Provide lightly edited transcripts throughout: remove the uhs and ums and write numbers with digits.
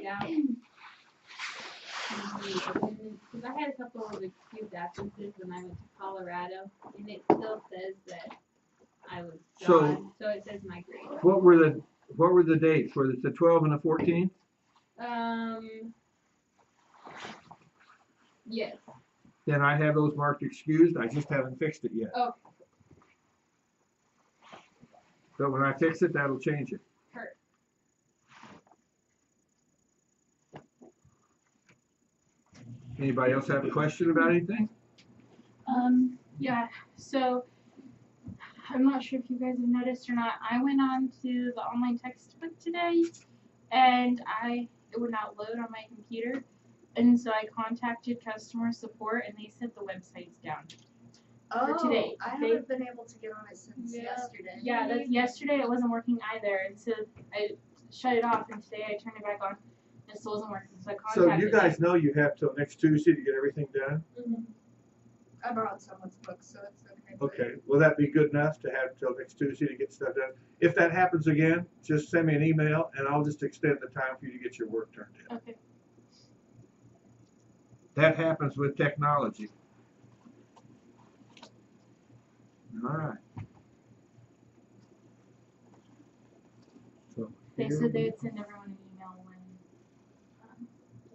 out. Because I had a couple of excused absences when I went to Colorado, and it still says that I was gone. So it says my grade. What were the dates? Were it the 12 and the 14? Yes. Then I have those marked excused. I just haven't fixed it yet. Okay. So when I fix it, that'll change it. Perfect. Anybody else have a question about anything? Yeah, so I'm not sure if you guys have noticed or not. I went on to the online textbook today, and it would not load on my computer, and so I contacted customer support, and they said the website's down. For today. I haven't been able to get on it since yesterday. Yeah, that's yesterday. It wasn't working either, and so I shut it off, and today I turned it back on. It still wasn't working, so I contacted So you guys know you have till next Tuesday to get everything done? Mm-hmm. I borrowed someone's book, so it's okay. Okay. Will that be good enough to have till next Tuesday to get stuff done? If that happens again, just send me an email, and I'll just extend the time for you to get your work turned in. Okay. That happens with technology. All right. So They said they would send everyone an email when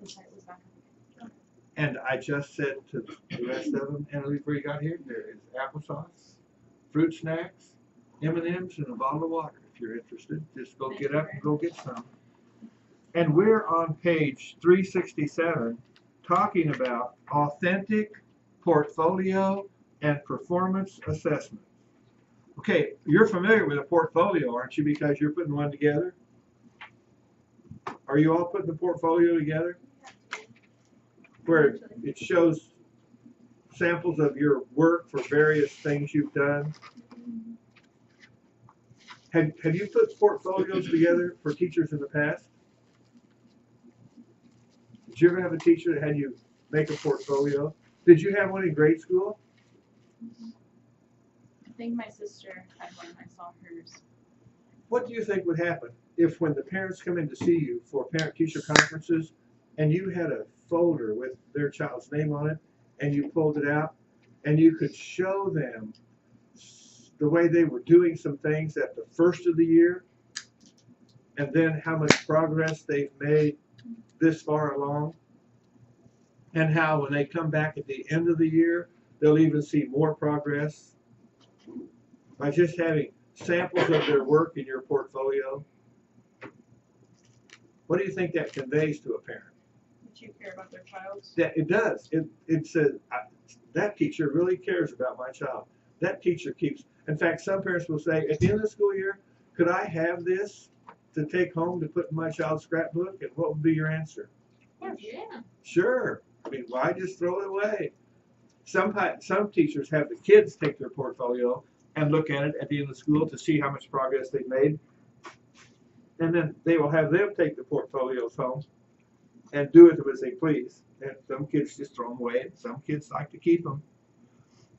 the site was back up. And I just said to the rest of them, and before you got here, there is applesauce, fruit snacks, M&Ms, and a bottle of water. If you're interested, just go get up and go get some. And we're on page 367 talking about authentic portfolio and performance assessment. Okay, you're familiar with a portfolio, aren't you, because you're putting one together? Are you all putting the portfolio together? Where it shows samples of your work for various things you've done. Have you put portfolios together for teachers in the past? Did you ever have a teacher that had you make a portfolio? Did you have one in grade school? I think my sister had one. I saw hers. What do you think would happen if when the parents come in to see you for parent-teacher conferences and you had a folder with their child's name on it and you pulled it out and you could show them the way they were doing some things at the first of the year and then how much progress they've made this far along, and how when they come back at the end of the year they'll even see more progress by just having samples of their work in your portfolio? What do you think that conveys to a parent? Did you care about their child? That it does. It says that teacher really cares about my child. That teacher keeps. In fact, some parents will say, at the end of the school year, could I have this to take home to put in my child's scrapbook? And what would be your answer? Yeah. Sure. I mean, why just throw it away? Some teachers have the kids take their portfolio and look at it at the end of the school to see how much progress they've made. And then they will have them take the portfolios home and do with them as they please. And some kids just throw them away, and some kids like to keep them.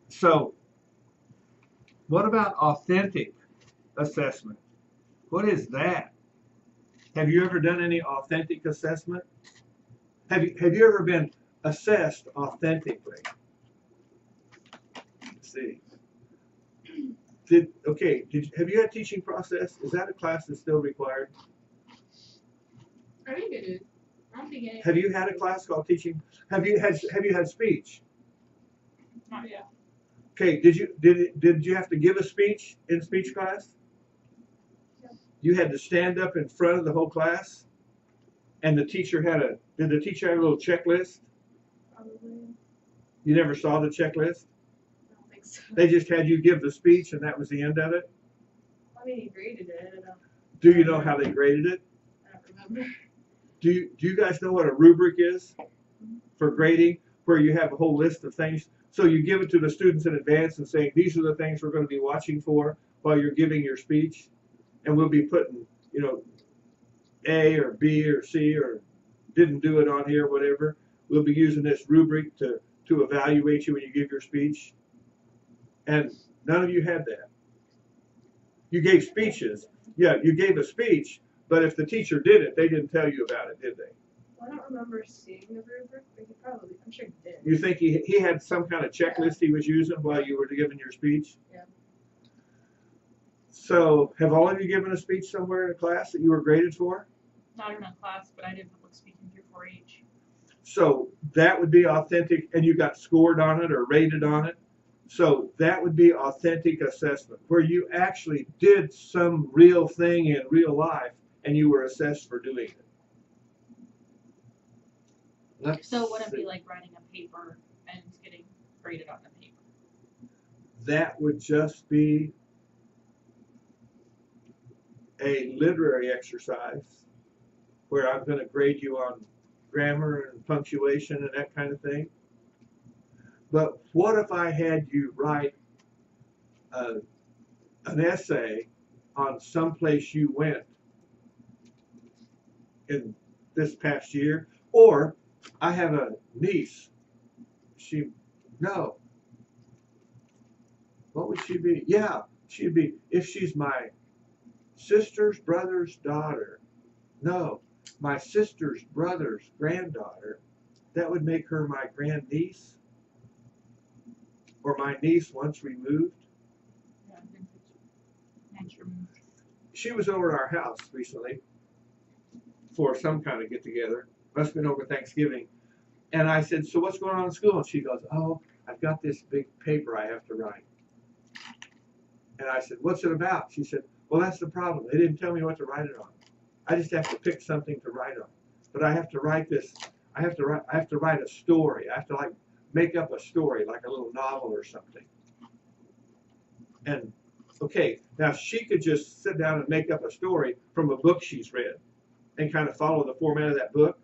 So, what about authentic assessment? What is that? Have you ever done any authentic assessment? Have you ever been assessed authentically? Let's see. Have you had teaching process? Is that a class that's still required? I think it is. I don't think it. Have you had a class called teaching? Have you had speech? Not yet. Okay, did you have to give a speech in speech class? Yeah. You had to stand up in front of the whole class, and the teacher did the teacher have a little checklist? Probably. You never saw the checklist? I don't think so. They just had you give the speech, and that was the end of it? I mean, he graded it. Do you know how they graded it? I don't remember. Do you guys know what a rubric is for grading, where you have a whole list of things? So you give it to the students in advance and saying, these are the things we're going to be watching for while you're giving your speech. And we'll be putting, A or B or C or didn't do it on here, whatever. We'll be using this rubric to evaluate you when you give your speech. And none of you had that. You gave speeches. Yeah, you gave a speech, But if the teacher did it, they didn't tell you about it, did they? Well, I don't remember seeing the rubric, but he probably, I'm sure he did. You think he had some kind of checklist he was using while you were giving your speech? Yeah. So, have all of you given a speech somewhere in a class that you were graded for? Not in a class, but I did public speaking through 4-H. So, that would be authentic, and you got scored on it or rated on it. So, that would be authentic assessment, where you actually did some real thing in real life, and you were assessed for doing it. So it wouldn't be like writing a paper and getting graded on the paper. That would just be a literary exercise where I'm going to grade you on grammar and punctuation and that kind of thing. But what if I had you write an essay on some place you went in this past year? Or I have a niece. What would she be? Yeah, she'd be, if she's my sister's brother's daughter. No, my sister's brother's granddaughter. That would make her my grandniece. Or my niece once removed. Yeah, once removed. She was over at our house recently for some kind of get together. Must have been over Thanksgiving. And I said, so what's going on in school? And she goes, oh, I've got this big paper I have to write. And I said, what's it about? She said, well, that's the problem. They didn't tell me what to write it on. I just have to pick something to write on. But I have to write this. I have to write a story. I have to make up a story, like a little novel or something. And okay, now she could just sit down and make up a story from a book she's read and kind of follow the format of that book.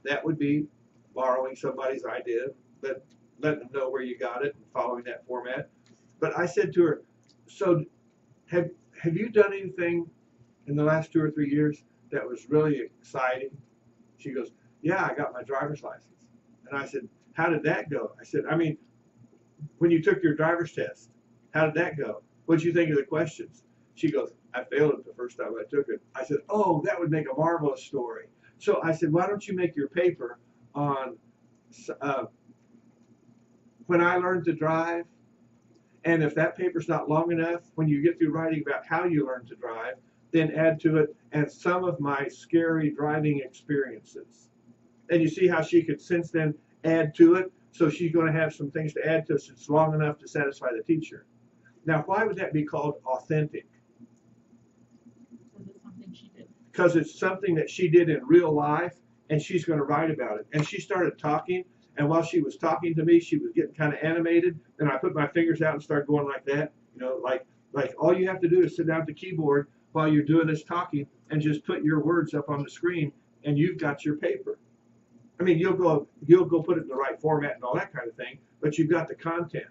That would be borrowing somebody's idea, but letting them know where you got it and following that format. But I said to her, so have you done anything in the last 2 or 3 years that was really exciting? She goes, yeah, I got my driver's license. And I said, how did that go? I said, I mean, when you took your driver's test, how did that go? What did you think of the questions? She goes, I failed it the first time I took it. I said, oh, that would make a marvelous story. So I said, why don't you make your paper on when I learned to drive? And if that paper's not long enough, when you get through writing about how you learned to drive, then add to it, and some of my scary driving experiences. And you see how she could since then add to it? So she's going to have some things to add to it so it's long enough to satisfy the teacher. Now, why would that be called authentic? Because it's something she did. Because it's something that she did in real life, and she's going to write about it. And she started talking, and while she was talking to me, she was getting kind of animated, and I put my fingers out and started going like that. You know, like all you have to do is sit down at the keyboard while you're doing this talking and just put your words up on the screen, and you've got your paper. I mean, you'll go put it in the right format and all that kind of thing, but you've got the content.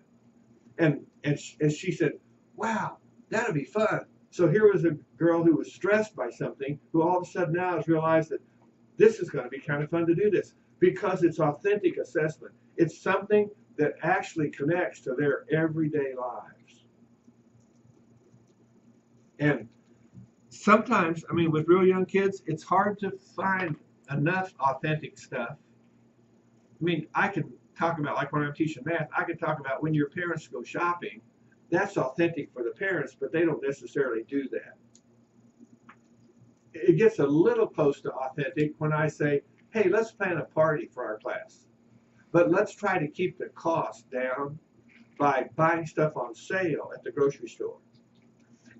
And she said, wow, that'll be fun. So here was a girl who was stressed by something, who all of a sudden now has realized that this is going to be kind of fun to do this, because it's authentic assessment. It's something that actually connects to their everyday lives. And sometimes, I mean, with real young kids, it's hard to find enough authentic stuff. I mean, I can talk about, like when I'm teaching math, I can talk about when your parents go shopping. That's authentic for the parents, but they don't necessarily do that. It gets a little close to authentic when I say, hey, let's plan a party for our class, but let's try to keep the cost down by buying stuff on sale at the grocery store.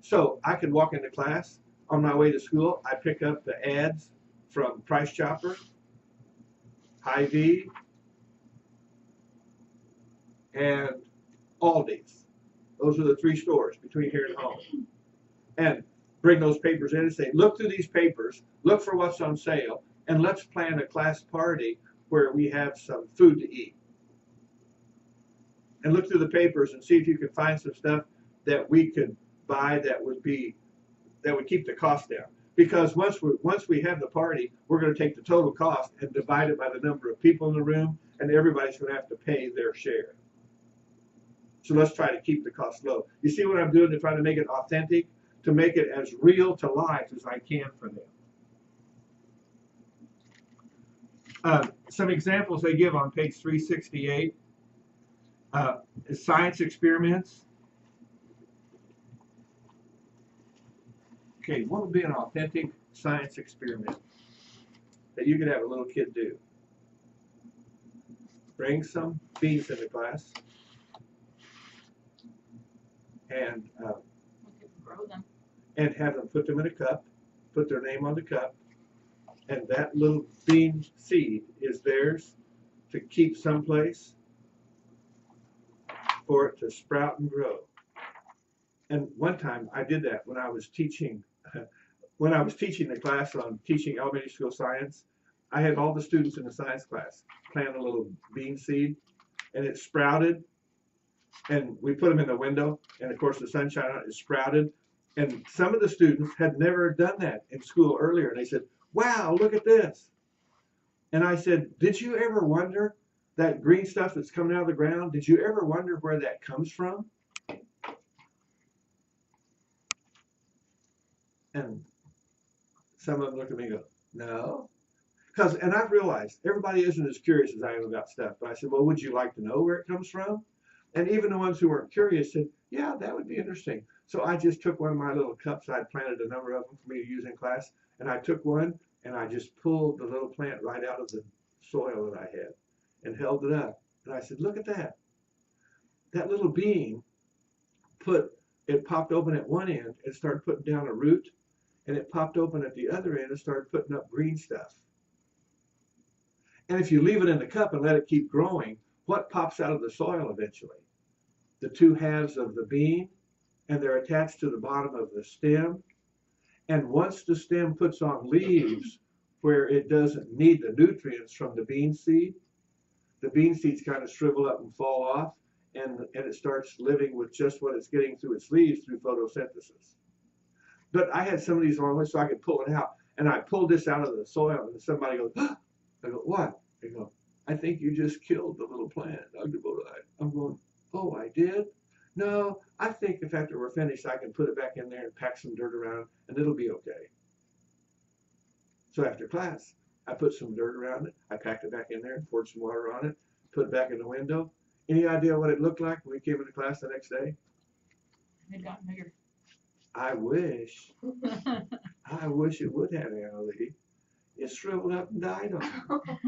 So I can walk into class. On my way to school, I pick up the ads from Price Chopper, Hy-Vee, and Aldi's. Those are the 3 stores between here and home. And bring those papers in and say, look through these papers, look for what's on sale, and let's plan a class party where we have some food to eat. And look through the papers and see if you can find some stuff that we could buy that would keep the cost down. Because once we have the party, we're going to take the total cost and divide it by the number of people in the room, and everybody's going to have to pay their share. So let's try to keep the cost low. You see what I'm doing to try to make it authentic, to make it as real to life as I can for them. Some examples they give on page 368 is science experiments. Okay, what would be an authentic science experiment that you could have a little kid do? Bring some beans into class and Grow them. and have them put them in a cup, put their name on the cup, and that little bean seed is theirs to keep someplace for it to sprout and grow. And one time I did that when I was teaching the class on teaching elementary school science. I had all the students in the science class plant a little bean seed, and it sprouted, and we put them in the window, and of course the sun shone on it, it sprouted. And some of the students had never done that in school earlier, and they said, "Wow, look at this." And I said, "Did you ever wonder that green stuff that's coming out of the ground, did you ever wonder where that comes from?" And some of them look at me and go, "No." And I've realized everybody isn't as curious as I am about stuff. But I said, "Well, would you like to know where it comes from?" And even the ones who weren't curious said, "Yeah, that would be interesting." So I just took one of my little cups. I'd planted a number of them for me to use in class. And I took one and I just pulled the little plant right out of the soil that I had and held it up. And I said, "Look at that. That little bean popped open at one end and started putting down a root. And it popped open at the other end and started putting up green stuff. And if you leave it in the cup and let it keep growing, what pops out of the soil eventually? The two halves of the bean, and they're attached to the bottom of the stem. And once the stem puts on leaves where it doesn't need the nutrients from the bean seeds kind of shrivel up and fall off, and it starts living with just what it's getting through its leaves through photosynthesis. But I had some of these along with so I could pull it out. And I pulled this out of the soil, and somebody goes, "Ah!" I go, "What?" They go, "I think you just killed the little plant, Dr. Bodine." I'm going, "Oh, I did? No, I think if after we're finished, I can put it back in there and pack some dirt around, and it'll be okay." So after class, I put some dirt around it. I packed it back in there, poured some water on it, put it back in the window. Any idea what it looked like when we came into class the next day? It got bigger. I wish it would have, Annalie. It shriveled up and died on me.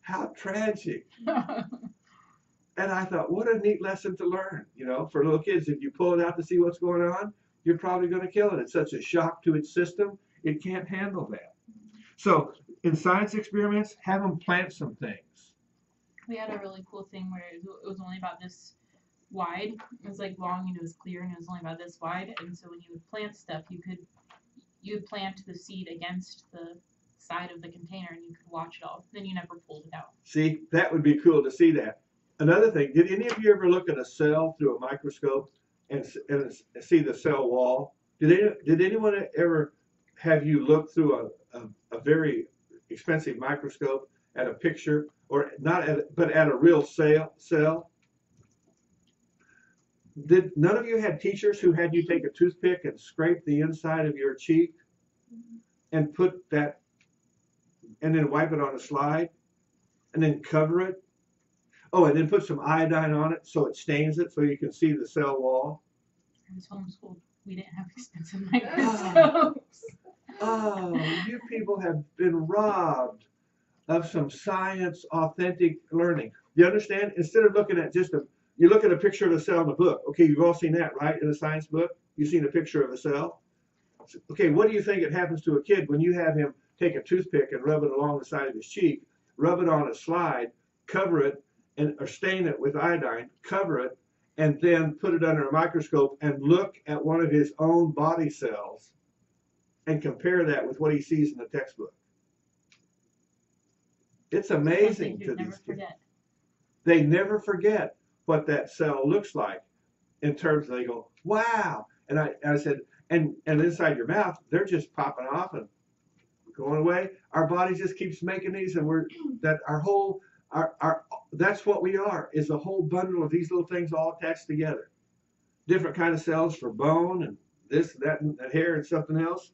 How tragic. And I thought, what a neat lesson to learn, for little kids. If you pull it out to see what's going on, you're probably going to kill it. It's such a shock to its system, it can't handle that. So in science experiments, have them plant some things. We had a really cool thing where it was only about this wide. It was like long and it was clear and it was only about this wide. And so when you would plant stuff, you would plant the seed against the side of the container and you could watch it all. Then you never pulled it out. See, that would be cool to see that. Another thing, did any of you ever look at a cell through a microscope and see the cell wall? Did anyone ever have you look through a very expensive microscope at a picture, or not but at a real cell? Did none of you had teachers who had you take a toothpick and scrape the inside of your cheek and put that, and then wipe it on a slide and then cover it? Oh, and then put some iodine on it so it stains it so you can see the cell wall? I was homeschooled. We didn't have expensive microscopes. Oh, you people have been robbed of some science authentic learning. You understand? Instead of looking at you look at a picture of a cell in a book. Okay, you've all seen that, right? In a science book, you've seen a picture of a cell. Okay, what do you think it happens to a kid when you have him take a toothpick and rub it along the side of his cheek, rub it on a slide, cover it, or stain it with iodine, cover it, and then put it under a microscope and look at one of his own body cells and compare that with what he sees in the textbook? It's amazing to these kids. They never forget what that cell looks like in terms of, they go, "Wow." And I said, and inside your mouth, they're just popping off and going away. Our body just keeps making these, and that's what we are, is a whole bundle of these little things all attached together. Different kind of cells for bone and this, that, and here, and something else.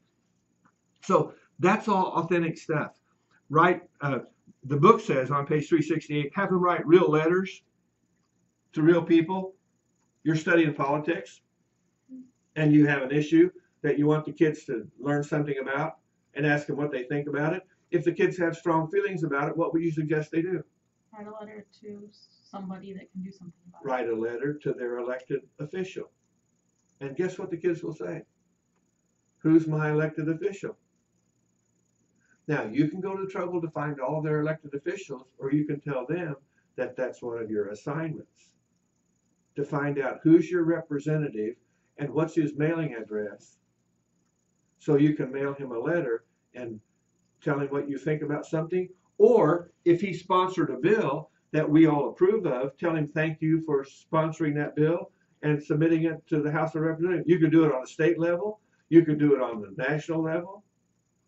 So that's all authentic stuff. Write, the book says on page 368, have them write real letters to real people. You're studying politics and you have an issue that you want the kids to learn something about and ask them what they think about it. If the kids have strong feelings about it, what would you suggest they do? Write a letter to somebody that can do something about it. Write a letter to their elected official. And guess what the kids will say? Who's my elected official? Now, you can go to the trouble to find all their elected officials, or you can tell them that that's one of your assignments, to find out who's your representative and what's his mailing address, so you can mail him a letter and tell him what you think about something. Or if he sponsored a bill that we all approve of, tell him thank you for sponsoring that bill and submitting it to the House of Representatives. You could do it on a state level. You could do it on the national level.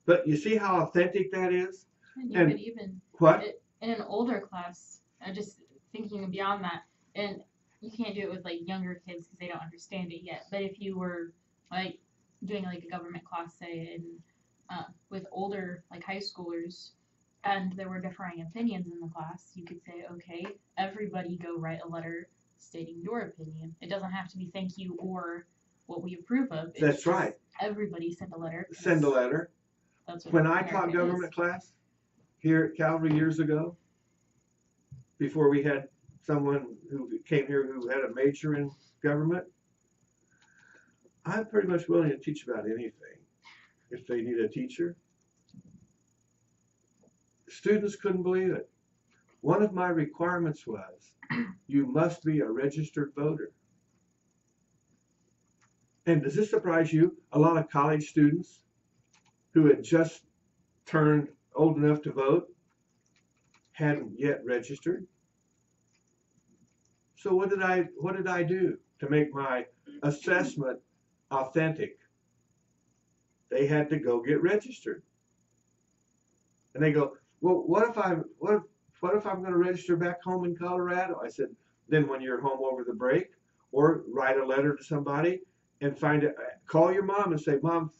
But you see how authentic that is? And you could even, what? In an older class, just thinking beyond that, and you can't do it with like younger kids because they don't understand it yet. But if you were like doing like a government class, say, with older like high schoolers, and there were differing opinions in the class, you could say, okay, everybody go write a letter stating your opinion. It doesn't have to be thank you or what we approve of. It's That's right. Everybody send a letter. Send a letter. That's what when I taught government class here at Calvary years ago, before we had someone who came here who had a major in government, I'm pretty much willing to teach about anything if they need a teacher. Students couldn't believe it. One of my requirements was you must be a registered voter. And does this surprise you? A lot of college students who had just turned old enough to vote hadn't yet registered. So what did I do to make my assessment authentic? They had to go get registered. And they go, well, what if I'm going to register back home in Colorado? I said, then when you're home over the break, or write a letter to somebody and call your mom and say, Mom,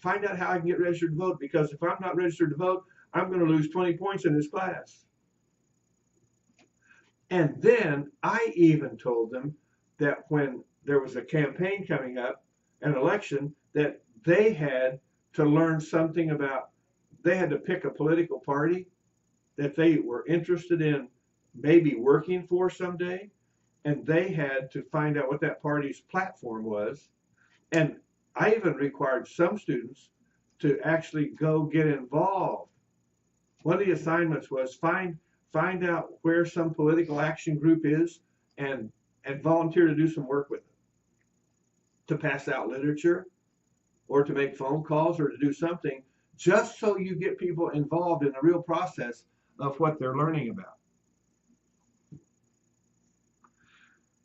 find out how I can get registered to vote, because if I'm not registered to vote, I'm going to lose 20 points in this class. And then I even told them that when there was a campaign coming up, an election, that they had to learn something about, they had to pick a political party that they were interested in maybe working for someday, and they had to find out what that party's platform was. And I even required some students to actually go get involved. One of the assignments was find out where some political action group is and volunteer to do some work with them, to pass out literature or to make phone calls or to do something, just so you get people involved in the real process of what they're learning about.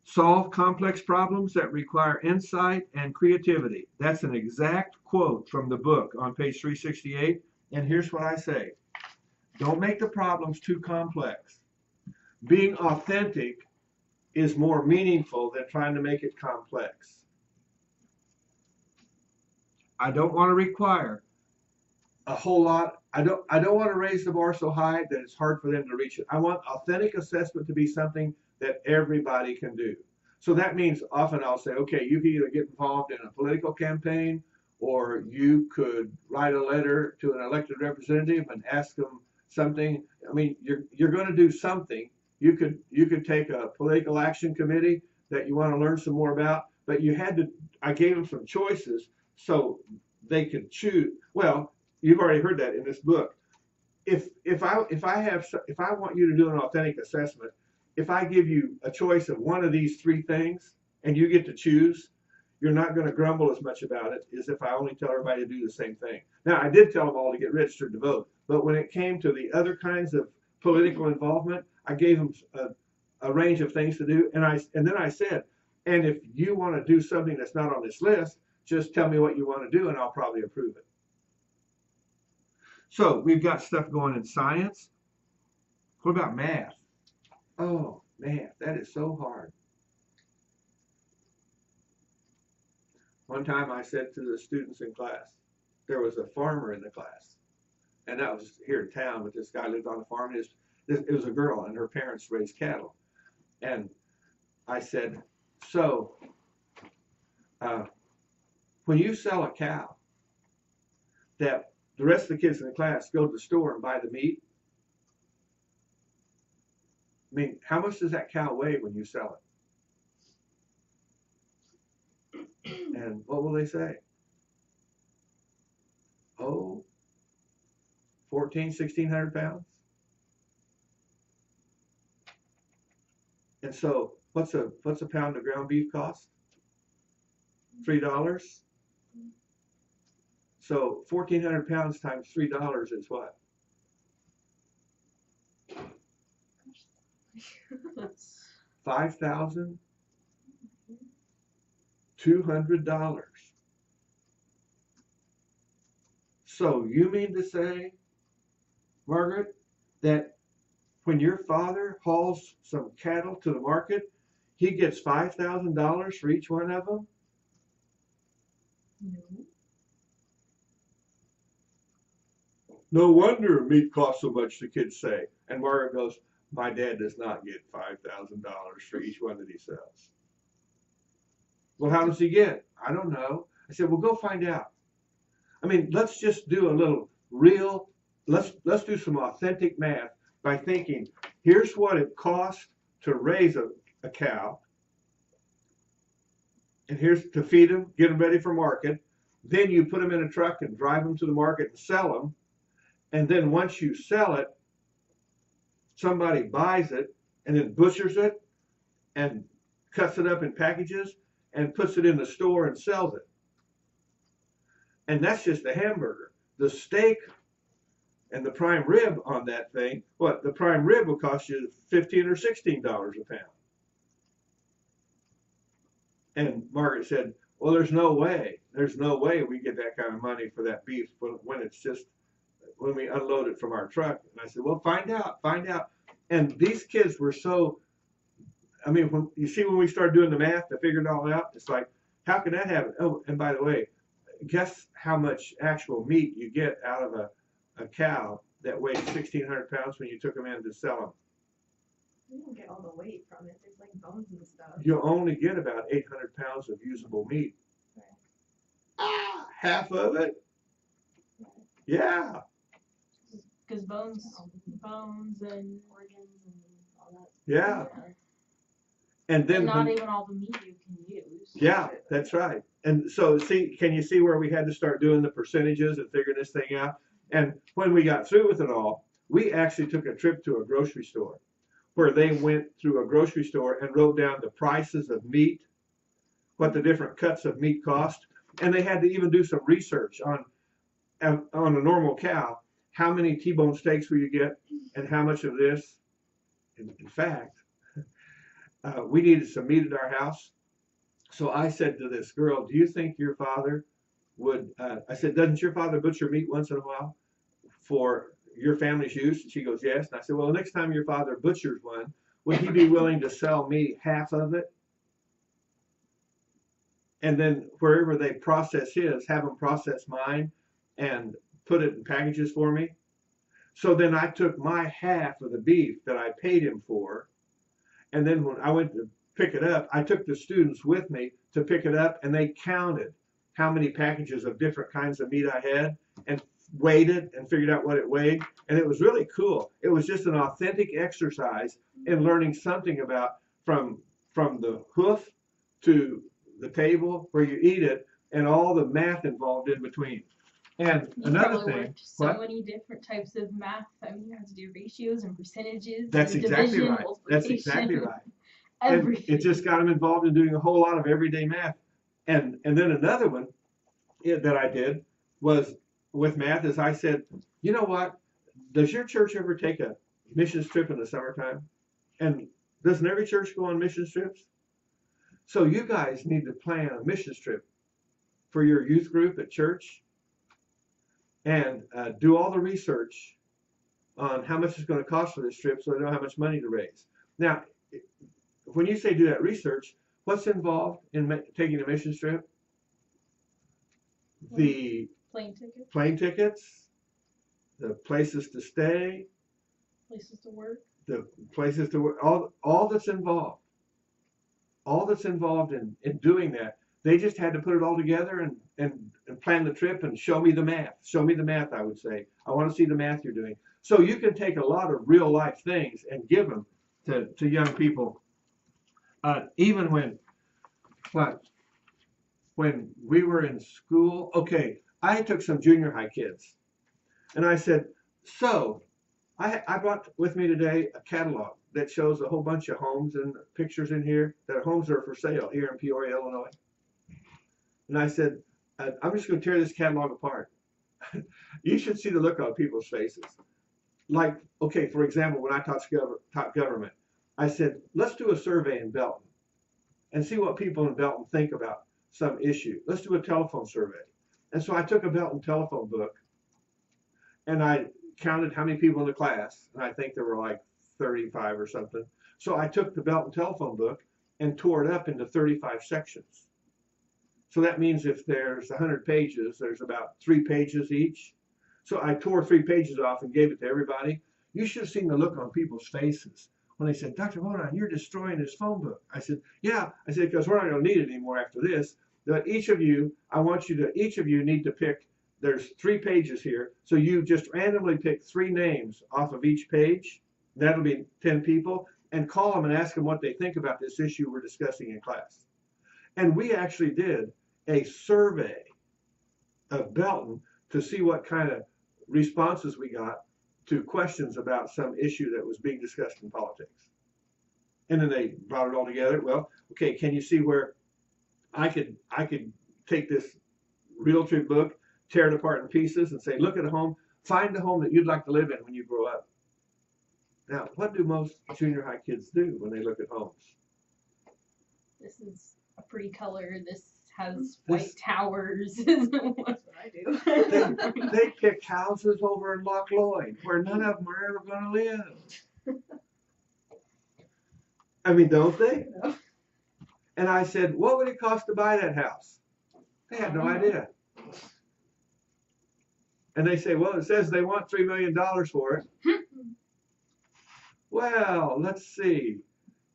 Solve complex problems that require insight and creativity. That's an exact quote from the book on page 368. And here's what I say. Don't make the problems too complex. Being authentic is more meaningful than trying to make it complex. I don't want to require a whole lot. I don't want to raise the bar so high that it's hard for them to reach it. I want authentic assessment to be something that everybody can do. So that means often I'll say, okay, you can either get involved in a political campaign, or you could write a letter to an elected representative and ask them something. I mean, you're going to do something. You could take a political action committee that you want to learn some more about, but I gave them some choices so they could choose. Well, you've already heard that in this book. If I want you to do an authentic assessment, if I give you a choice of one of these three things and you get to choose, you're not going to grumble as much about it as if I only tell everybody to do the same thing. Now, I did tell them all to get registered to vote, but when it came to the other kinds of political involvement, I gave them a range of things to do, and then I said, and if you want to do something that's not on this list, just tell me what you want to do, and I'll probably approve it. So we've got stuff going in science. What about math? Oh, math, that is so hard. One time I said to the students in class, there was a farmer in the class, and that was here in town, but this guy lived on a farm. It was a girl, and her parents raised cattle. And I said, so when you sell a cow, that the rest of the kids in the class go to the store and buy the meat, I mean, how much does that cow weigh when you sell it? And what will they say? Oh, 1,600 pounds? And so what's a pound of ground beef cost? $3. So 1,400 pounds times $3 is what? $5,200. So you mean to say, Margaret, that when your father hauls some cattle to the market, he gets $5,000 for each one of them? No. No wonder meat costs so much, the kids say. And Margaret goes, my dad does not get $5,000 for each one that he sells. Well, how does he get? I don't know. I said, well, go find out. I mean, let's just do a little real, let's do some authentic math by thinking, here's what it costs to raise a cow, and here's to feed them, get them ready for market. Then you put them in a truck and drive them to the market and sell them. And then once you sell it, somebody buys it and then butchers it and cuts it up in packages and puts it in the store and sells it. And that's just a hamburger. The steak and the prime rib on that thing, what? The prime rib will cost you $15 or $16 a pound. And Margaret said, well, there's no way we get that kind of money for that beef when it's just, when we unload it from our truck. And I said, well, find out. And these kids were so, I mean, when we started doing the math to figure it all out, it's like, how can that happen? Oh, and by the way, guess how much actual meat you get out of a cow that weighs 1,600 pounds when you took them in to sell them? You don't get all the weight from it. There's like bones and stuff. You'll only get about 800 pounds of usable meat. Right. Half of it? Yeah. Because bones and organs and all that. Yeah. And then not even all the meat you can use. Yeah, that's right. And so can you see where we had to start doing the percentages and figuring this thing out? And when we got through with it all, we actually took a trip to a grocery store where they went through a grocery store and wrote down the prices of meat, what the different cuts of meat cost. And they had to even do some research on a normal cow. How many T-bone steaks will you get and how much of this? In fact, we needed some meat at our house. So I said to this girl, do you think your father would, I said, doesn't your father butcher meat once in a while for your family's use? And she goes, yes. And I said, well, next time your father butchers one, would he be willing to sell me half of it? And then wherever they process his, have them process mine and put it in packages for me. So then I took my half of the beef that I paid him for, and then when I went to pick it up, I took the students with me to pick it up, and they counted how many packages of different kinds of meat I had and weighed it and figured out what it weighed. And it was really cool. It was just an authentic exercise in learning something about from the hoof to the table where you eat it and all the math involved in between. And You another probably thing, worked so what? many different types of math. I mean, you have to do ratios and percentages. That's and exactly division, right. That's exactly multiplication, right. And Everything. it just got them involved in doing a whole lot of everyday math. And then another one that I did was with math is I said, you know what? Does your church ever take a missions trip in the summertime? And doesn't every church go on missions trips? So you guys need to plan a missions trip for your youth group at church and do all the research on how much it's going to cost for this trip so they know how much money to raise. Now, when you say do that research, what's involved in taking a missions trip? the Plane tickets, plane tickets, the places to stay, places to work. the places to work, all that's involved. All that's involved in doing that. They just had to put it all together and plan the trip and show me the math. Show me the math, I would say. I want to see the math you're doing. So you can take a lot of real life things and give them to young people. Even when we were in school, okay, I took some junior high kids and I said, so I brought with me today a catalog that shows a whole bunch of homes and pictures in here that homes are for sale here in Peoria, Illinois. And I said, I'm just going to tear this catalog apart. You should see the look on people's faces. Like, okay, for example, when I taught government, I said, let's do a survey in Belton and see what people in Belton think about some issue. Let's do a telephone survey. And so I took a Belton telephone book and I counted how many people in the class, and I think there were like 35 or something. So I took the Belton telephone book and tore it up into 35 sections. So that means if there's 100 pages, there's about 3 pages each. So I tore 3 pages off and gave it to everybody. You should have seen the look on people's faces when they said, Dr. Bonan, you're destroying this phone book. I said, yeah. I said, because we're not going to need it anymore after this. But each of you need to pick, there's 3 pages here. So you just randomly pick 3 names off of each page. That'll be 10 people. And call them and ask them what they think about this issue we're discussing in class. And we actually did a survey of Belton to see what kind of responses we got to questions about some issue that was being discussed in politics. And then they brought it all together. Well, okay, can you see where I could take this realty book, tear it apart in pieces and say, look at a home, find a home that you'd like to live in when you grow up. Now, what do most junior high kids do when they look at homes? This is a pretty color. This has white towers. That's what I do. They pick houses over in Loch Lloyd where none of them are ever going to live. I mean, don't they? No. And I said, what would it cost to buy that house? They had no idea. And they say, well, it says they want $3 million for it. Well, let's see.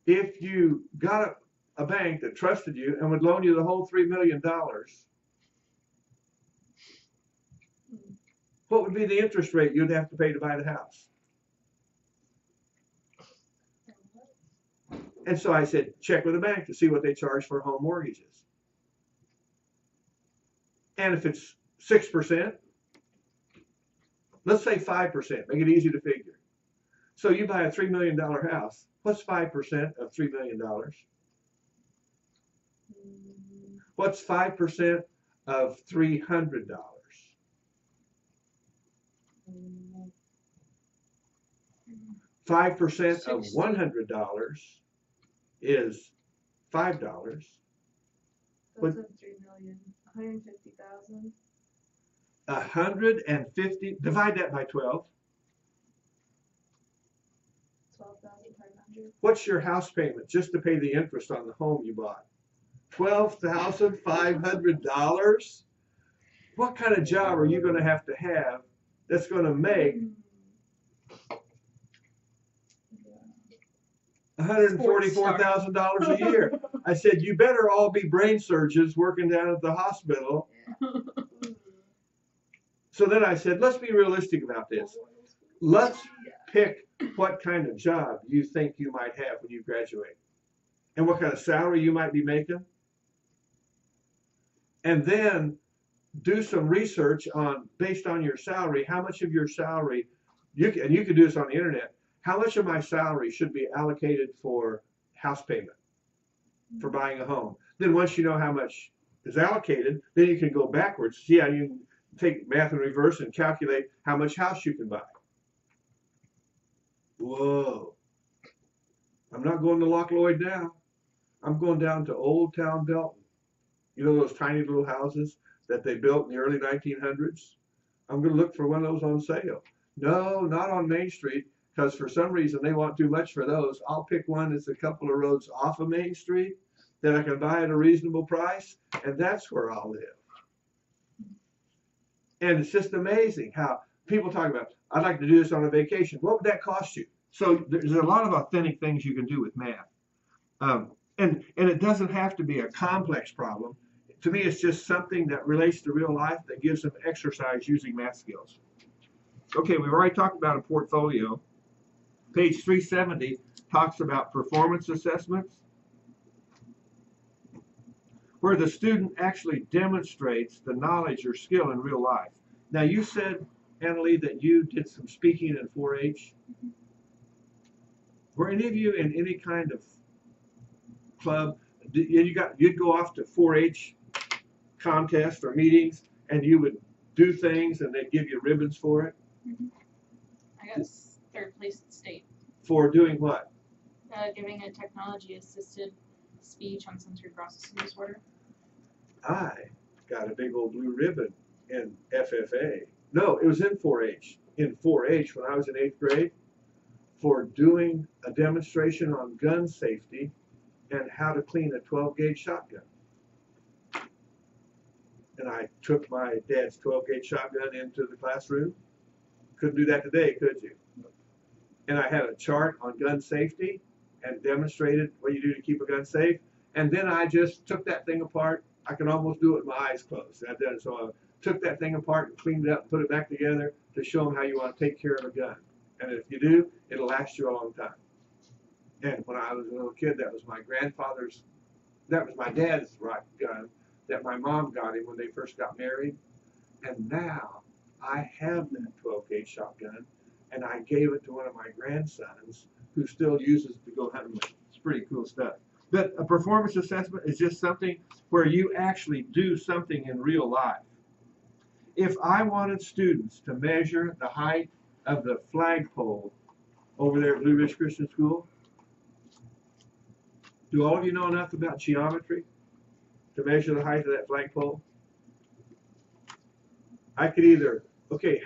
If you got a bank that trusted you and would loan you the whole $3 million, what would be the interest rate you'd have to pay to buy the house? And so I said, check with the bank to see what they charge for home mortgages. And if it's 6%, let's say 5%, make it easy to figure. So you buy a $3 million house. What's 5% of $3 million? What's 5% of $300? 5% of $100 is $5. That's 3,150,000. 150. Divide that by 12. 12,500. What's your house payment just to pay the interest on the home you bought? $12,500. What kind of job are you going to have that's going to make $144,000 a year? I said, you better all be brain surgeons working down at the hospital. So then I said, let's be realistic about this. Let's pick what kind of job you think you might have when you graduate and what kind of salary you might be making. And then do some research based on your salary, how much of your salary, you can do this on the internet, how much of my salary should be allocated for house payment, for buying a home. Then once you know how much is allocated, then you can go backwards. See how you can take math in reverse and calculate how much house you can buy. Whoa. I'm not going to Loch Lloyd now. I'm going down to Old Town Belton. You know those tiny little houses that they built in the early 1900s? I'm going to look for one of those on sale. No, not on Main Street, because for some reason they want too much for those. I'll pick one that's a couple of roads off of Main Street that I can buy at a reasonable price, and that's where I'll live. And it's just amazing how people talk about, I'd like to do this on a vacation. What would that cost you? So there's a lot of authentic things you can do with math. And it doesn't have to be a complex problem. To me, it's just something that relates to real life that gives them exercise using math skills. Okay, we've already talked about a portfolio. Page 370 talks about performance assessments, where the student actually demonstrates the knowledge or skill in real life. Now, you said, Annalie, that you did some speaking in 4-H. Were any of you in any kind of club? You'd go off to 4-H contests or meetings, and you would do things, and they'd give you ribbons for it? I got third place at state. For doing what? Giving a technology-assisted speech on sensory processing disorder. I got a big old blue ribbon in FFA. No, it was in 4-H. In 4-H, when I was in 8th grade, for doing a demonstration on gun safety and how to clean a 12-gauge shotgun. And I took my dad's 12-gauge shotgun into the classroom. Couldn't do that today, could you? And I had a chart on gun safety and demonstrated what you do to keep a gun safe. And then I just took that thing apart. I can almost do it with my eyes closed. So I took that thing apart and cleaned it up and put it back together to show them how you want to take care of a gun. And if you do, it'll last you a long time. And when I was a little kid, that was my dad's gun that my mom got him when they first got married. And now I have that 12-gauge shotgun, and I gave it to one of my grandsons who still uses it to go hunting with. It's pretty cool stuff. But a performance assessment is just something where you actually do something in real life. If I wanted students to measure the height of the flagpole over there at Blue Ridge Christian School, do all of you know enough about geometry to measure the height of that flagpole? I could either, okay,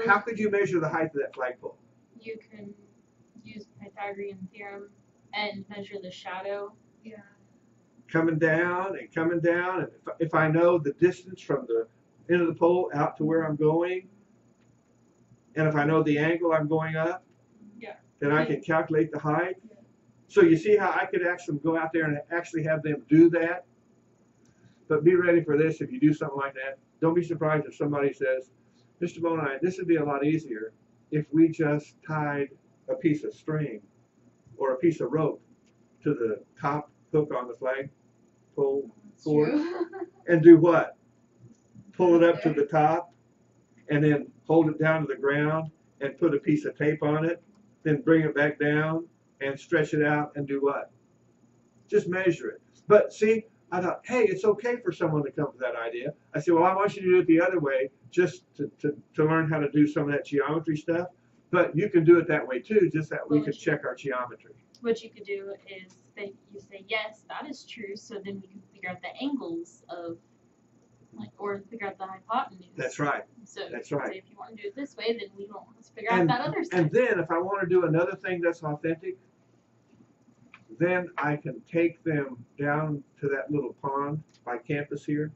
how could you measure the height of that flagpole? You can use the Pythagorean theorem and measure the shadow. Yeah. Coming down and coming down, and if I know the distance from the end of the pole out to where I'm going, and if I know the angle I'm going up, yeah, then I can calculate the height. So you see how I could actually go out there and actually have them do that? But be ready for this if you do something like that. Don't be surprised if somebody says, Mr. Bonine, this would be a lot easier if we just tied a piece of string or a piece of rope to the top hook on the flagpole cord and do what? Pull it up to the top and then hold it down to the ground and put a piece of tape on it, then bring it back down and stretch it out and do what? Just measure it. But see, I thought, hey, it's okay for someone to come up with that idea. I said, well, I want you to do it the other way, just to learn how to do some of that geometry stuff. But you can do it that way too, just that we can check our geometry. What you could do is that you say, yes, that is true, so then we can figure out the angles of, like, or figure out the hypotenuse. That's right. So that's right. Say if you want to do it this way, then we don't want to figure out that other side. And then if I want to do another thing that's authentic, then I can take them down to that little pond by campus here,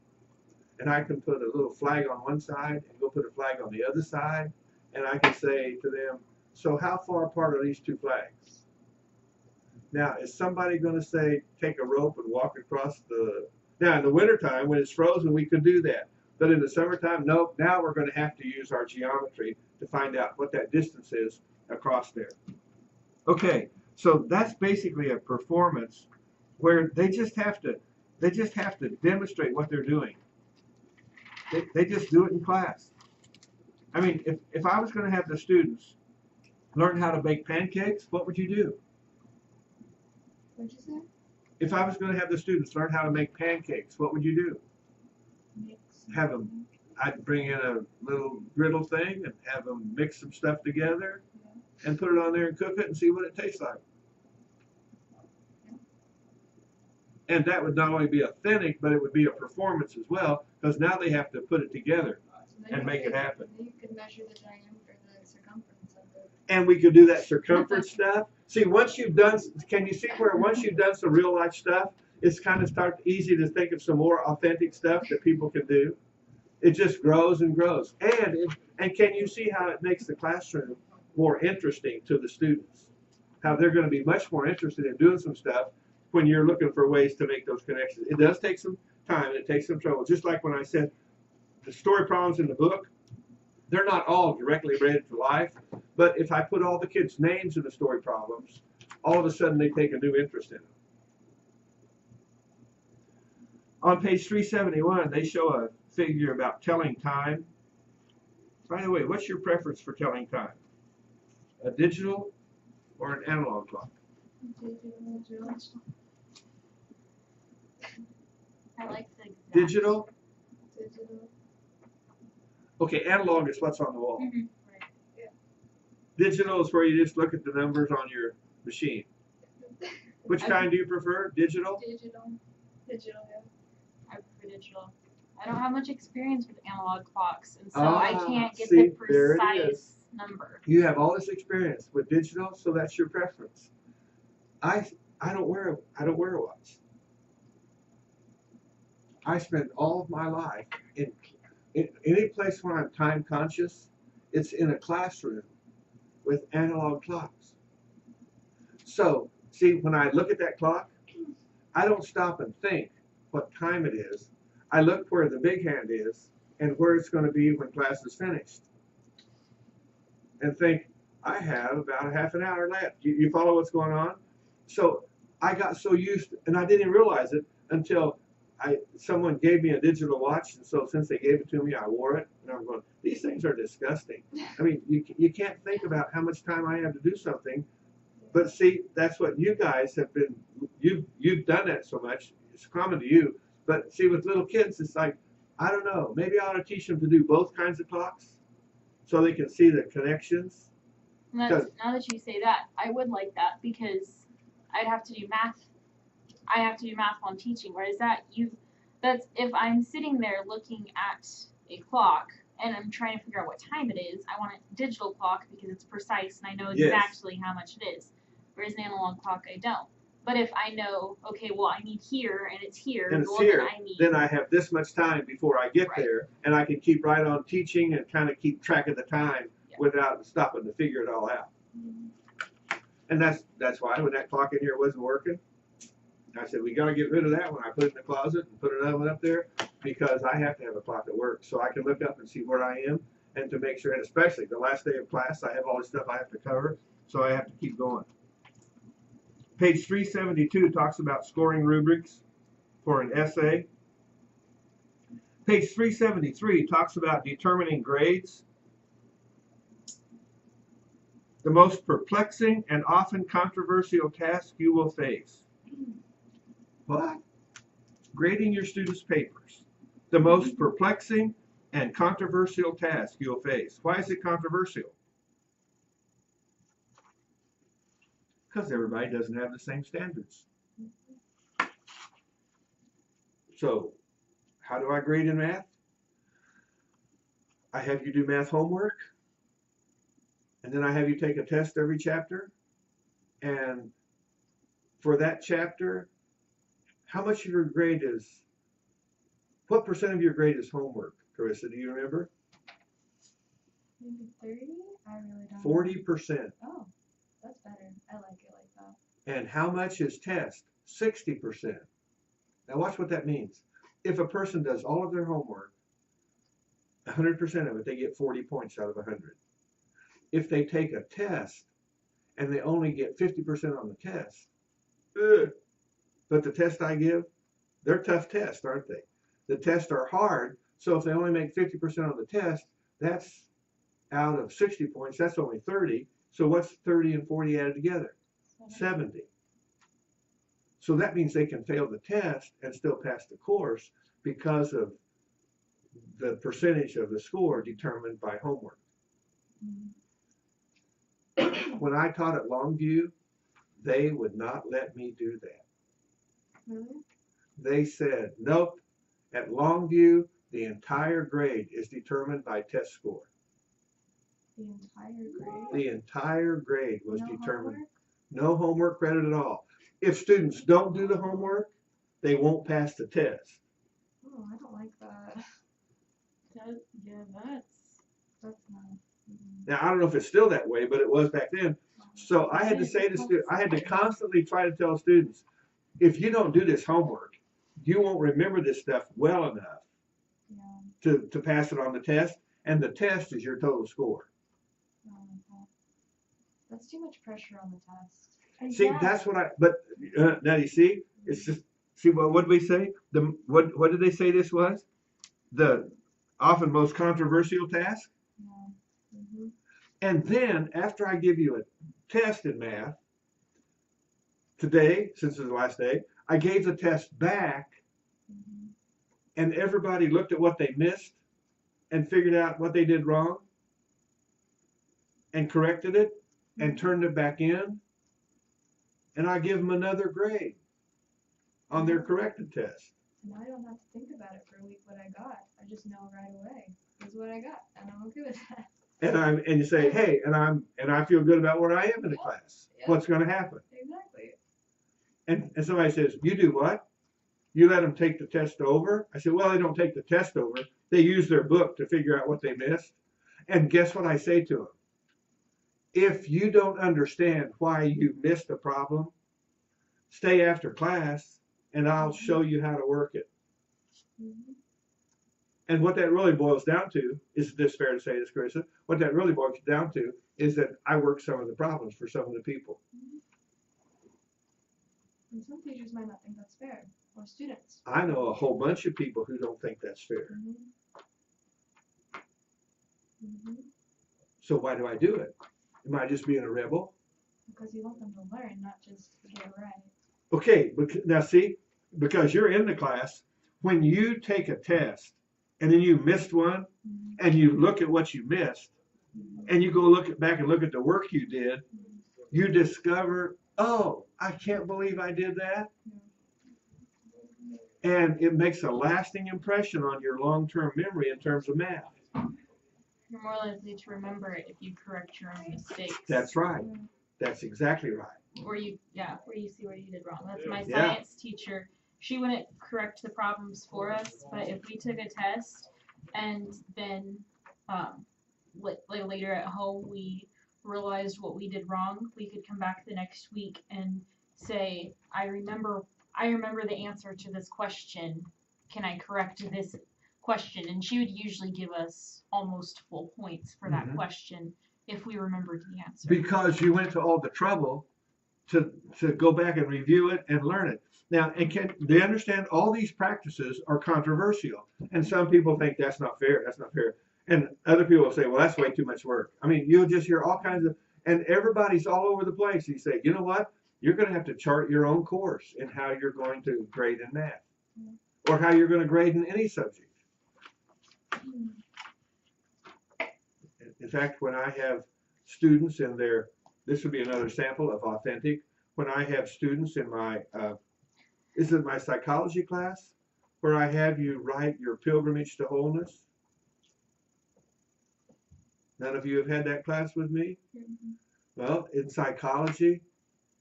and I can put a little flag on one side and go put a flag on the other side, and I can say to them, so how far apart are these two flags? Now, is somebody going to say, take a rope and walk across the... Now, in the wintertime, when it's frozen, we could do that. But in the summertime, nope, now we're going to have to use our geometry to find out what that distance is across there. Okay, so that's basically a performance where they just have to demonstrate what they're doing. They just do it in class. I mean, if I was going to have the students learn how to bake pancakes, what would you do? What'd you say? If I was going to have the students learn how to make pancakes, what would you do? Have them, I'd bring in a little griddle thing and have them mix some stuff together and put it on there and cook it and see what it tastes like. And that would not only be authentic, but it would be a performance as well, because now they have to put it together and make it happen. Then you could measure the diameter, the circumference of it. And we could do that circumference stuff. See, once you've done, can you see where once you've done some real life stuff, it's kind of easy to think of some more authentic stuff that people can do? It just grows and grows. And can you see how it makes the classroom more interesting to the students? How they're going to be much more interested in doing some stuff when you're looking for ways to make those connections. It does take some time and it takes some trouble. Just like when I said the story problems in the book, they're not all directly related to life, but if I put all the kids' names in the story problems, all of a sudden they take a new interest in them. On page 371, they show a figure about telling time. By the way, what's your preference for telling time? A digital or an analog clock? I like the exact. Digital? Digital. Okay, analog is what's on the wall. Mhm, right. Digital is where you just look at the numbers on your machine. Which kind do you prefer? Digital? Digital. Digital, yeah. I prefer digital. I don't have much experience with analog clocks, and so Ah, I can't get see, the there it precise is. number. You have all this experience with digital, so that's your preference. I don't wear a watch. I spend all of my life in any place where I'm time conscious. It's in a classroom with analog clocks. So see, when I look at that clock, I don't stop and think what time it is. I look where the big hand is and where it's going to be when class is finished. And think, I have about a half an hour left. You follow what's going on? So I got so used, and I didn't even realize it until someone gave me a digital watch, and so since they gave it to me, I wore it, and I'm going, these things are disgusting. I mean, you can't think about how much time I have to do something, but see, that's what you guys have been, you've done that so much, it's common to you, but see, with little kids, it's like, I don't know, maybe I ought to teach them to do both kinds of clocks so they can see the connections. And that's, now that you say that, I would like that because I'd have to do math. I have to do math while I'm teaching. Whereas that's if I'm sitting there looking at a clock and I'm trying to figure out what time it is, I want a digital clock because it's precise and I know Yes. exactly how much it is. Whereas an analog clock, I don't. But if I know, okay, well, I need here and it's here, And it's well, here, then then I have this much time before I get Right. there, and I can keep right on teaching and kind of keep track of the time Yeah. without stopping to figure it all out. And that's why when that clock in here wasn't working, I said, we got to get rid of that one. I put it in the closet and put another one up there because I have to have a clock that works so I can look up and see where I am and to make sure, and especially the last day of class, I have all this stuff I have to cover, so I have to keep going. Page 372 talks about scoring rubrics for an essay. Page 373 talks about determining grades. The most perplexing and often controversial task you will face. What? Grading your students' papers. The most perplexing and controversial task you'll face. Why is it controversial? Because everybody doesn't have the same standards. So, how do I grade in math? I have you do math homework, and then I have you take a test every chapter, and for that chapter, how much of your grade is, what percent of your grade is homework, Carissa, do you remember? Maybe 30? I really don't 40%. know. Oh, that's better. I like it like that. And how much is test? 60%. Now watch what that means. If a person does all of their homework, 100% of it, they get 40 points out of 100. If they take a test and they only get 50% on the test, but the test I give, they're tough tests, aren't they? The tests are hard, so if they only make 50% on the test, that's out of 60 points, that's only 30. So what's 30 and 40 added together? 70. So that means they can fail the test and still pass the course because of the percentage of the score determined by homework. When I taught at Longview, they would not let me do that. Really? They said, nope, at Longview, the entire grade is determined by test score. The entire grade? The entire grade was No determined. homework? No homework credit at all. If students don't do the homework, they won't pass the test. Oh, I don't like that. That's not. Now, I don't know if it's still that way, but it was back then. So I had to say to students, I had to constantly try to tell students, if you don't do this homework, you won't remember this stuff well enough Yeah. to pass it on the test, and the test is your total score. That's too much pressure on the test. See, that's what now you see, it's just, see, what did we say? What did they say this was? The often most controversial task? Yeah. And then, after I give you a test in math, today, since it's the last day, I gave the test back, and everybody looked at what they missed and figured out what they did wrong and corrected it and turned it back in, and I give them another grade on their corrected test. Now I don't have to think about it for a week what I got. I just know right away. This is what I got, and I'm okay with that. And you say, hey, and I feel good about where I am in the class. Yeah. What's going to happen? Exactly. And somebody says, you do what? You let them take the test over? I said, well, they don't take the test over. They use their book to figure out what they missed. And guess what I say to them? If you don't understand why you missed a problem, stay after class and I'll show you how to work it. And what that really boils down to, is this fair to say this, Carissa? What that really boils down to is that I work some of the problems for some of the people. And some teachers might not think that's fair, or students. I know a whole bunch of people who don't think that's fair. So why do I do it? Am I just being a rebel? Because you want them to learn, not just get it right. Okay, now see, because you're in the class, when you take a test and then you missed one and you look at what you missed and you go back and look at the work you did, you discover, oh, I can't believe I did that. And it makes a lasting impression on your long-term memory in terms of math. You're more likely to remember it if you correct your own mistakes. That's right. That's exactly right. Where you see what you did wrong. That's my Yeah. science teacher. She wouldn't correct the problems for us, but if we took a test and then later at home we realized what we did wrong, we could come back the next week and say, I remember the answer to this question. Can I correct this question? And she would usually give us almost full points for that question if we remembered the answer. Because you went to all the trouble to go back and review it and learn it. Now, and they understand all these practices are controversial. And some people think that's not fair, that's not fair. And other people will say, well, that's way too much work. I mean, you'll just hear all kinds of, and everybody's all over the place. You say, you know what? You're going to have to chart your own course in how you're going to grade in math or how you're going to grade in any subject. In fact, when I have students in their, this would be another sample of authentic, when I have students in my, this is my psychology class, where I have you write your pilgrimage to wholeness. None of you have had that class with me? Well, in psychology,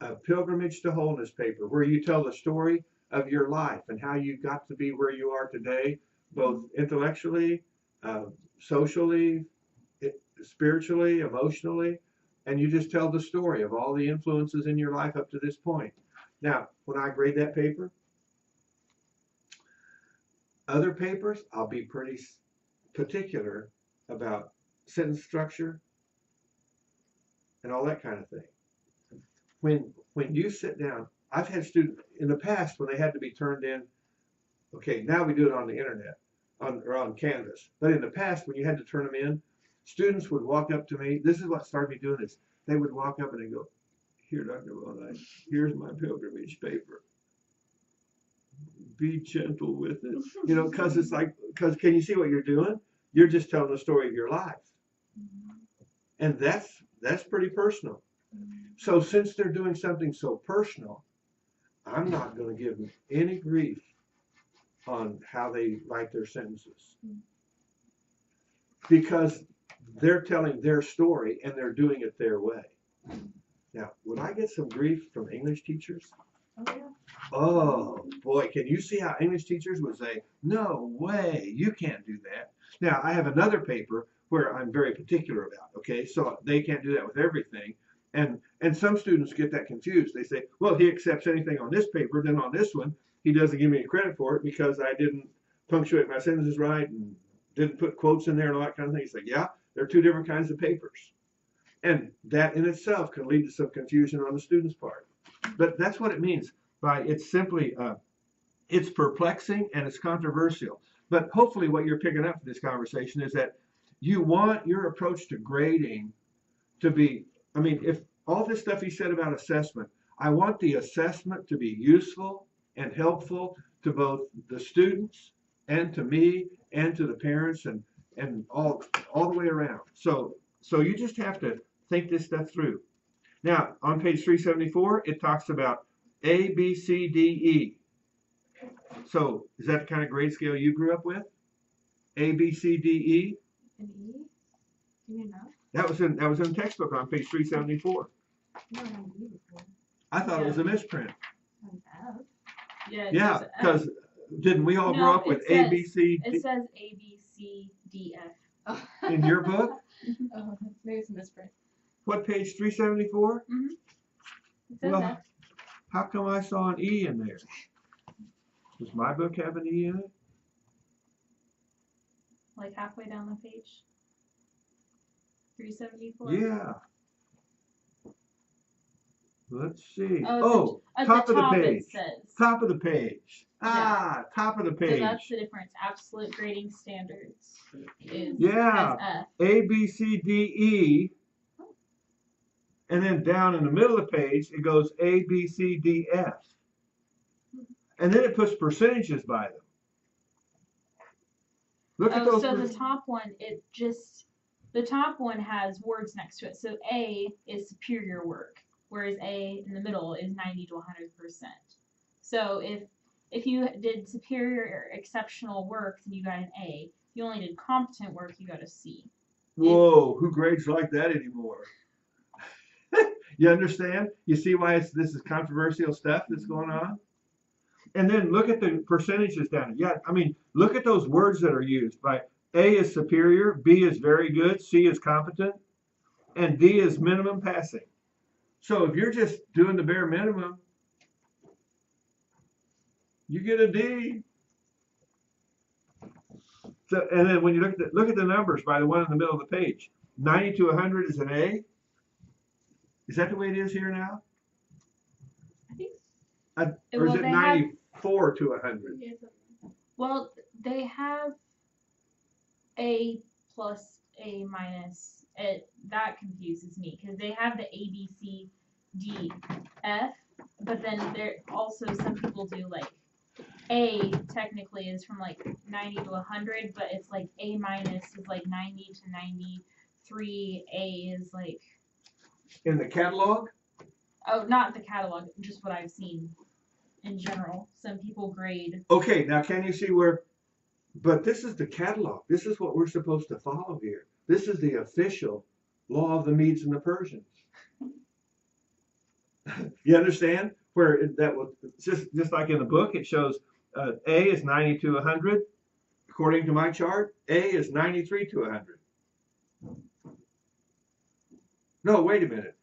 a pilgrimage to wholeness paper, where you tell the story of your life and how you got to be where you are today, both intellectually, socially, spiritually, emotionally, and you just tell the story of all the influences in your life up to this point. Now, when I grade that paper, other papers, I'll be pretty particular about sentence structure and all that kind of thing. When you sit down, I've had students in the past when they had to be turned in, okay, now we do it on the internet, or on Canvas, but in the past when you had to turn them in, students would walk up to me. This is what started me doing this. They would walk up and they go, here, Dr. Bonai, here's my pilgrimage paper. Be gentle with it. You know, because it's like, because can you see what you're doing? You're just telling the story of your life. And that's pretty personal. So since they're doing something so personal, I'm not going to give them any grief on how they write their sentences. Because they're telling their story and they're doing it their way. Now, would I get some grief from English teachers? Oh yeah. Oh, boy, can you see how English teachers would say, no way, you can't do that. Now, I have another paper where I'm very particular about, okay? So they can't do that with everything. And some students get that confused. They say, well, he accepts anything on this paper, then on this one, he doesn't give me any credit for it because I didn't punctuate my sentences right and didn't put quotes in there and all that kind of thing. He's like, yeah, there are two different kinds of papers. And that in itself can lead to some confusion on the student's part. But that's what it means by it's simply, it's perplexing and it's controversial. But hopefully what you're picking up from this conversation is that you want your approach to grading to be, I mean, if all this stuff he said about assessment, I want the assessment to be useful and helpful to both the students and to me and to the parents and all the way around. So you just have to think this stuff through. Now, on page 374, it talks about A, B, C, D, E. So is that the kind of grade scale you grew up with? A, B, C, D, E? An E? You mean that? That was in the textbook on page 374. Never had an E before. I thought it was a misprint. I have. Yeah. Yeah, because didn't we all grow up with A, B, C, D It says A, B, C, D, F. in your book? Oh, maybe it's a misprint. What, page 374? It says Well, F. how come I saw an E in there? Does my book have an E in it? Like halfway down the page. 374. Yeah. Let's see. Oh, Oh, At top the of the top page. it says. Top of the page. Ah, top of the So page. that's the difference. Absolute grading standards is Yeah. has F. A, B, C, D, E. And then down in the middle of the page, it goes A, B, C, D, F. And then it puts percentages by them. Look at those. So the top one, the top one has words next to it. So A is superior work, whereas A in the middle is 90 to 100%. So if you did superior or exceptional work, then you got an A. If you only did competent work, you got a C. Whoa, who grades like that anymore? You understand? You see why this is controversial stuff that's going on? And then look at the percentages down. Yeah, I mean, look at those words that are used. By A is superior, B is very good, C is competent, and D is minimum passing. So if you're just doing the bare minimum, you get a D. So, and then when you look at the numbers by the one in the middle of the page, 90 to 100 is an A. Is that the way it is here now? I think. Or is it 94 to 100? Well, they have A plus A minus. That confuses me because they have the A, B, C, D, F, but then there also some people do like A technically is from like 90 to 100, but it's like A minus is like 90 to 93. A is like. In the catalog? Oh, not the catalog, just what I've seen in general. Some people grade. Okay, now can you see where, but this is the catalog. This is what we're supposed to follow here. This is the official law of the Medes and the Persians. You understand? Where that was just like in the book, it shows A is 90 to 100. According to my chart, A is 93 to 100. No, wait a minute.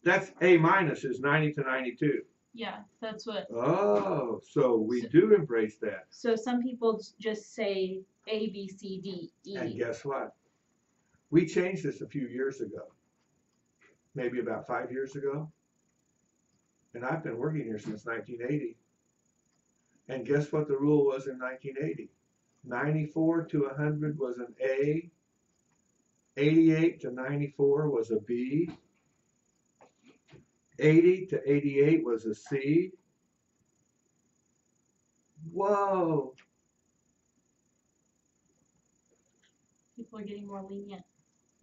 That's A minus is 90 to 92. Yeah, that's what. Oh, so we do embrace that. So some people just say A, B, C, D, E. And guess what? We changed this a few years ago. Maybe about 5 years ago. And I've been working here since 1980. And guess what the rule was in 1980? 94 to 100 was an A. 88 to 94 was a B. 80 to 88 was a C. Whoa. People are getting more lenient,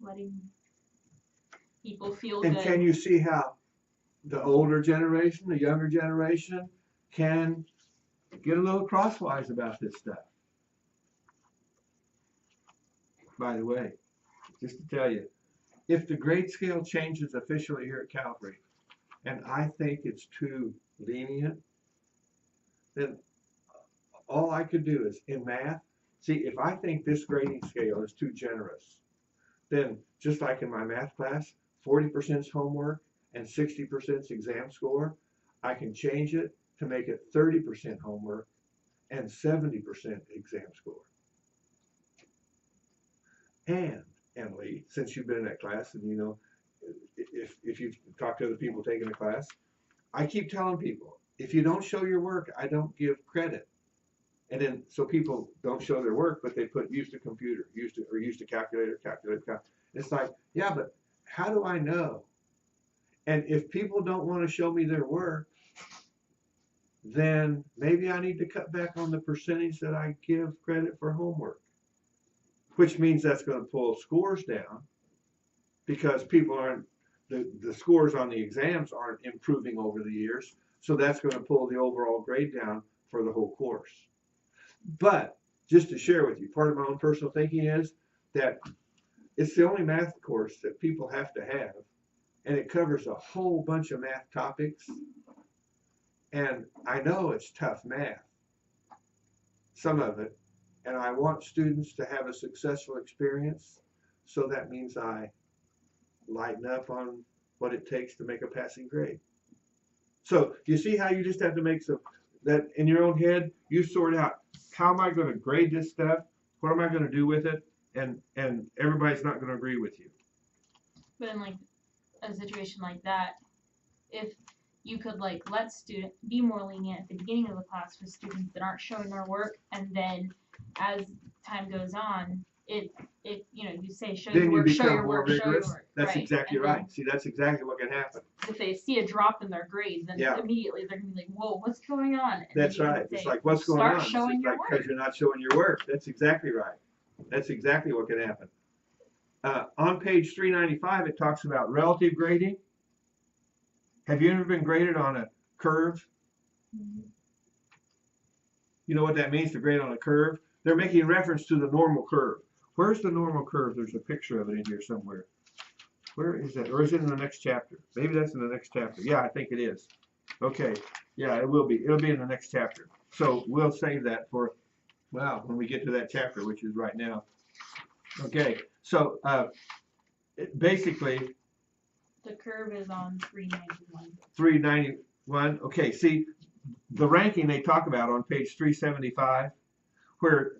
letting people feel And good. can you see how the older generation, the younger generation, can get a little crosswise about this stuff? By the way, just to tell you, if the grade scale changes officially here at Calvary, and I think it's too lenient, then all I could do is in math, see, if I think this grading scale is too generous, then just like in my math class, 40% is homework and 60% is exam score, I can change it to make it 30% homework and 70% exam score. And Emily, since you've been in that class and you know, if you've talked to other people taking the class, I keep telling people, if you don't show your work, I don't give credit. And then, so people don't show their work, but they put used a computer, used a calculator. It's like, yeah, but how do I know? And if people don't want to show me their work, then maybe I need to cut back on the percentage that I give credit for homework, which means that's going to pull scores down because people aren't, the scores on the exams aren't improving over the years. So that's going to pull the overall grade down for the whole course. But just to share with you, part of my own personal thinking is that it's the only math course that people have to have, and it covers a whole bunch of math topics. And I know it's tough math, some of it, and I want students to have a successful experience, so that means I lighten up on what it takes to make a passing grade. So you see how you just have to make some, that in your own head, you sort out, how am I going to grade this stuff? What am I going to do with it? And everybody's not going to agree with you. But in like a situation like that, if you could like let students be more lenient at the beginning of the class for students that aren't showing their work, and then as time goes on, it you know, you say show Then your you work, show become your more work, show your rigorous. work. That's right. exactly And right. See, that's exactly what can happen. if they see a drop in their grade, then Yeah. immediately they're gonna be like, whoa, what's going on? And That's then you right. can It's say, like, what's going start on? It's showing your like, work. because you're not showing your work. That's exactly right. That's exactly what can happen. On page 395, it talks about relative grading. Have you ever been graded on a curve? Mm-hmm. You know what that means to grade on a curve? They're making reference to the normal curve. Where's the normal curve? There's a picture of it in here somewhere. Where is that? Or is it in the next chapter? Maybe that's in the next chapter. Yeah, I think it is. Okay. Yeah, it will be. It'll be in the next chapter. So we'll save that for, well, when we get to that chapter, which is right now. Okay. So basically, The curve is on 391. 391. Okay. See, the ranking they talk about on page 375, where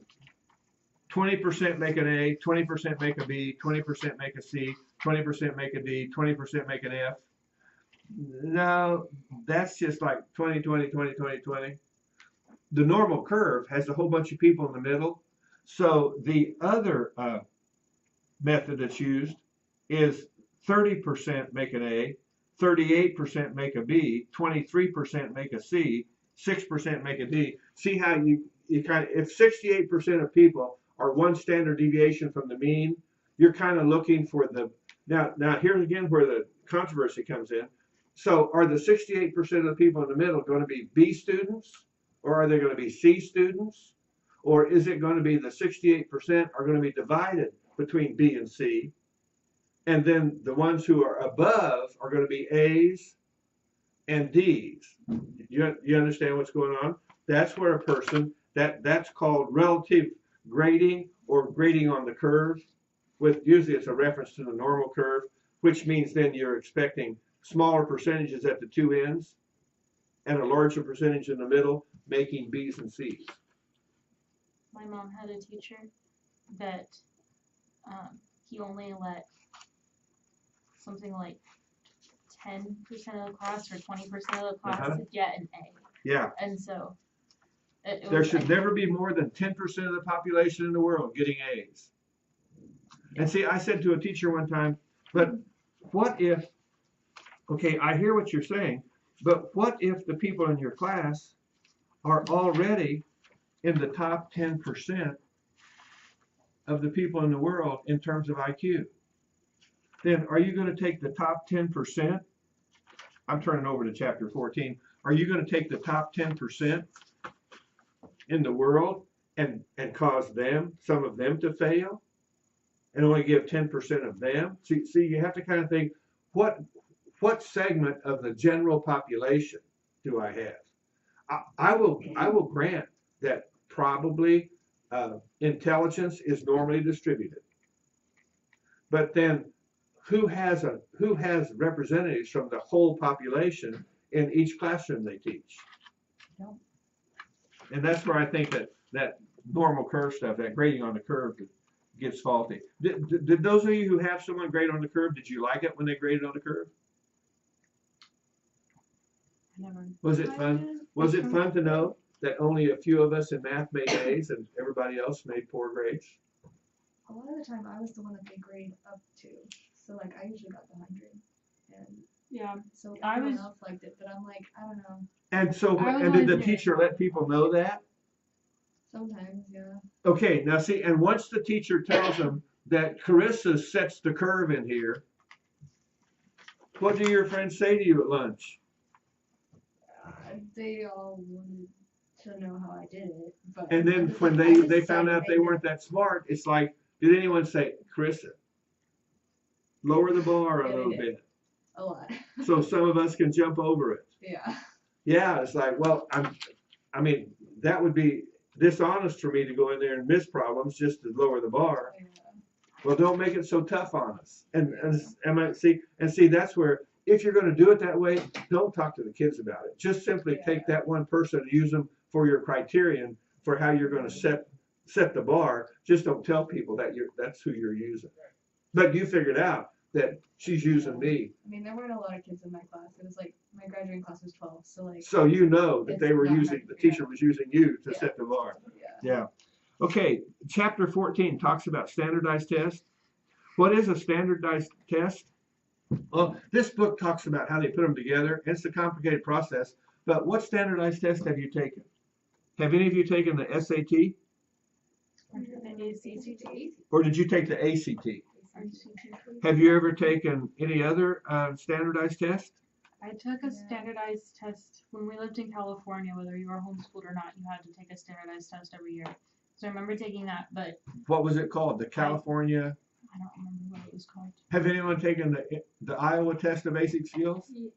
20% make an A, 20% make a B, 20% make a C, 20% make a D, 20% make an F. No, that's just like 20, 20, 20, 20, 20. The normal curve has a whole bunch of people in the middle. So the other method that's used is 30% make an A, 38% make a B, 23% make a C, 6% make a D. See how you kind of, if 68% of people are one standard deviation from the mean, you're kind of looking for the, now here's again where the controversy comes in. So are the 68% of the people in the middle going to be B students, or are they going to be C students? Or is it going to be the 68% are going to be divided between B and C? And then the ones who are above are going to be A's and D's. You understand what's going on? That's where a person, that's called relative grading or grading on the curve. With usually it's a reference to the normal curve, which means then you're expecting smaller percentages at the two ends and a larger percentage in the middle, making B's and C's. My mom had a teacher that he only let something like 10% of the class or 20% of the class get an A. Yeah. And so there should never be more than 10% of the population in the world getting A's. And see, I said to a teacher one time, but what if, okay, I hear what you're saying, but what if the people in your class are already in the top 10% of the people in the world in terms of IQ? Then are you going to take the top 10%? I'm turning over to chapter 14. Are you going to take the top 10% in the world and cause them, some of them to fail? And only give 10% of them? See, you have to kind of think, what segment of the general population do I have? I will grant that probably intelligence is normally distributed. But then who has representatives from the whole population in each classroom they teach? No. And that's where I think that normal curve stuff, that grading on the curve gets faulty. Did those of you who have someone grade on the curve, did you like it when they graded on the curve? Never. Was it fun? Was it fun to know that only a few of us in math made A's and everybody else made poor grades? A lot of the time, I was the one that they grade up to. So like, I usually got the 100, and Yeah. so I everyone was- else liked it. But I'm like, I don't know. And so, I was and did the always teacher let people know that? Sometimes, yeah. Okay, now see, and once the teacher tells them that Carissa sets the curve in here, what do your friends say to you at lunch? They all wanted to know how I did it, but And I then just when like, I just they said found out they did weren't it. that smart, it's like, did anyone say, Carissa, lower the bar a Yeah, they little did. bit A lot. so some of us can jump over it? Yeah. Yeah, it's like, well, I mean, that would be dishonest for me to go in there and miss problems just to lower the bar. Yeah. Well, don't make it so tough on us. And see, that's where, if you're going to do it that way, don't talk to the kids about it. Just simply take that one person and use them for your criterion for how you're going to set the bar. Just don't tell people that that's who you're using. But you figured out that she's using me. I mean, there weren't a lot of kids in my class. It was like my graduating class was 12, so like. So you know that It's they were not using, hard the to figure teacher was using you to Yeah. set the bar. Yeah. Yeah. Okay, chapter 14 talks about standardized tests. What is a standardized test? Well, this book talks about how they put them together. It's a complicated process, but what standardized test have you taken? Have any of you taken the SAT? Or did you take the ACT? Have you ever taken any other standardized test? I took a Yeah. standardized test when we lived in California, whether you were homeschooled or not, you had to take a standardized test every year. So I remember taking that, but What was it called? The California? I don't remember what it was called. Have anyone taken the Iowa test of basic skills? Yeah,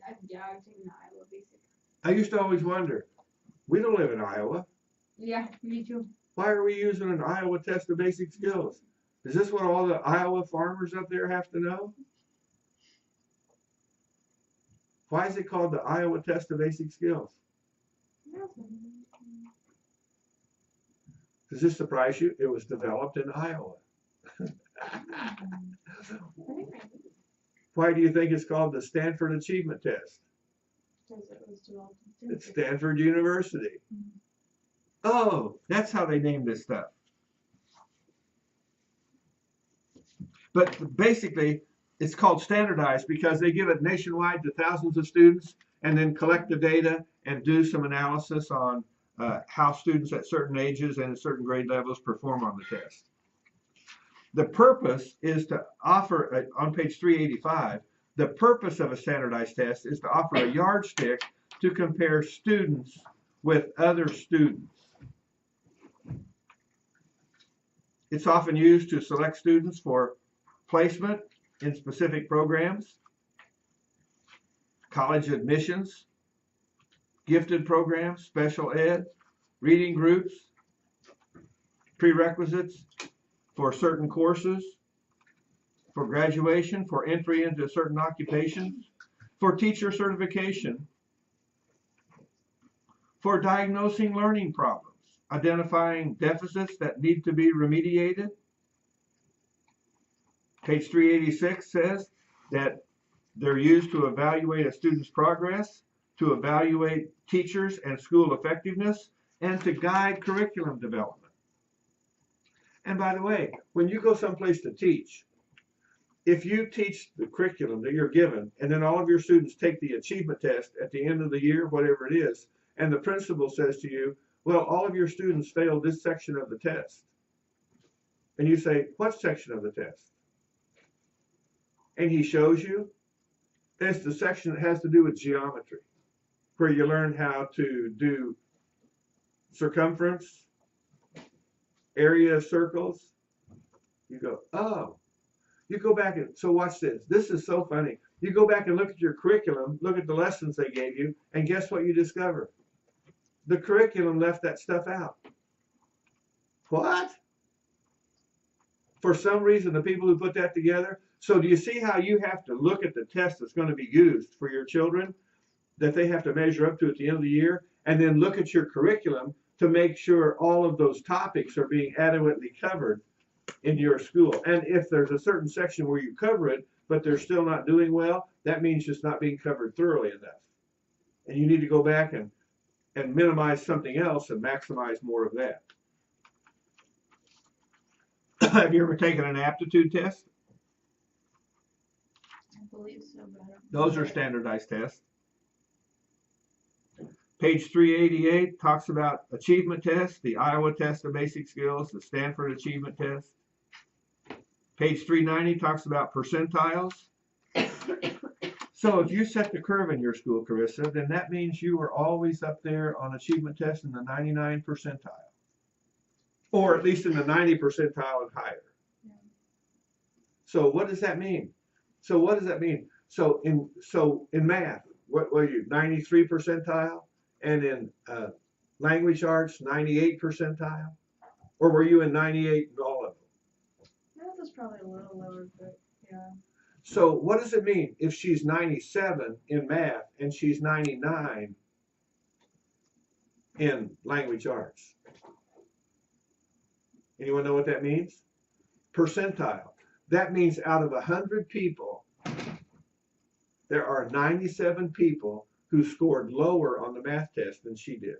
I've taken the Iowa basic. I used to always wonder, we don't live in Iowa. Yeah, me too. Why are we using an Iowa test of basic skills? Is this what all the Iowa farmers up there have to know? Why is it called the Iowa test of basic skills? Does this surprise you? It was developed in Iowa. Why do you think it's called the Stanford Achievement Test? It's Stanford University. Oh, that's how they named this stuff. But basically, it's called standardized because they give it nationwide to thousands of students and then collect the data and do some analysis on how students at certain ages and at certain grade levels perform on the test. The purpose is to offer, on page 385, the purpose of a standardized test is to offer a yardstick to compare students with other students. It's often used to select students for placement in specific programs, college admissions, gifted programs, special ed, reading groups, prerequisites for certain courses, for graduation, for entry into certain occupations, for teacher certification, for diagnosing learning problems, identifying deficits that need to be remediated. Page 386 says that they're used to evaluate a student's progress, to evaluate teachers and school effectiveness, and to guide curriculum development. And by the way, when you go someplace to teach, if you teach the curriculum that you're given, and then all of your students take the achievement test at the end of the year, whatever it is, and the principal says to you, well, all of your students failed this section of the test. And you say, what section of the test? And he shows you, it's the section that has to do with geometry, where you learn how to do circumference, area of circles. You go, oh, You go back and, so watch this. This is so funny. You go back and look at your curriculum, look at the lessons they gave you, and guess what you discover? The curriculum left that stuff out. What? For some reason, the people who put that together. So do you see how you have to look at the test that's going to be used for your children that they have to measure up to at the end of the year, and then look at your curriculum to make sure all of those topics are being adequately covered in your school. And if there's a certain section where you cover it, but they're still not doing well, that means it's not being covered thoroughly enough. And you need to go back and minimize something else and maximize more of that. Have you ever taken an aptitude test? I believe so, but I don't. Those are standardized tests. Page 388 talks about achievement tests, the Iowa test of basic skills, the Stanford achievement test. Page 390 talks about percentiles. So if you set the curve in your school, Carissa, then that means you are always up there on achievement tests in the 99 percentile. Or at least in the 90 percentile and higher. Yeah. So what does that mean? So in math, what were you, 93 percentile? And in language arts, 98 percentile? Or were you in 98 in all of them? Math was probably a little lower, but yeah. So what does it mean if she's 97 in math and she's 99 in language arts? Anyone know what that means? Percentile. That means out of 100 people, there are 97 people who scored lower on the math test than she did.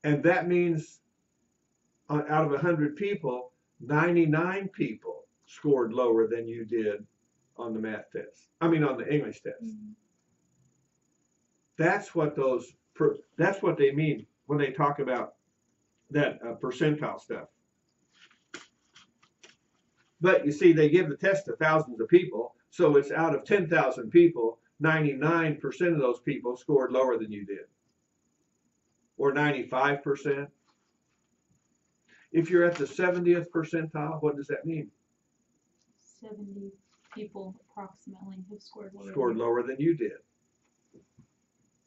And that means out of 100 people, 99 people scored lower than you did on the math test. I mean, on the English test. Mm-hmm. That's what they mean when they talk about that percentile stuff. But you see, they give the test to thousands of people, so it's out of 10,000 people, 99% of those people scored lower than you did, or 95%. If you're at the 70th percentile, what does that mean? 70 people approximately have scored lower than you did.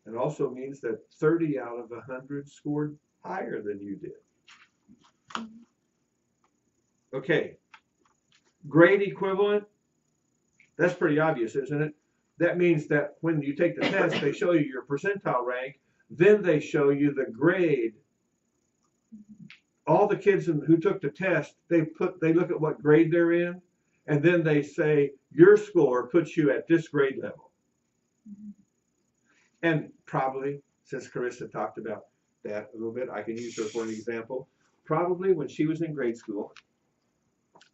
It also means that 30 out of 100 scored higher than you did. Okay, grade equivalent, that's pretty obvious, isn't it? That means that when you take the test, they show you your percentile rank, then they show you the grade. All the kids who took the test, they look at what grade they're in, and then they say, your score puts you at this grade level. Mm-hmm. And probably, since Carissa talked about that a little bit, I can use her for an example. Probably when she was in grade school,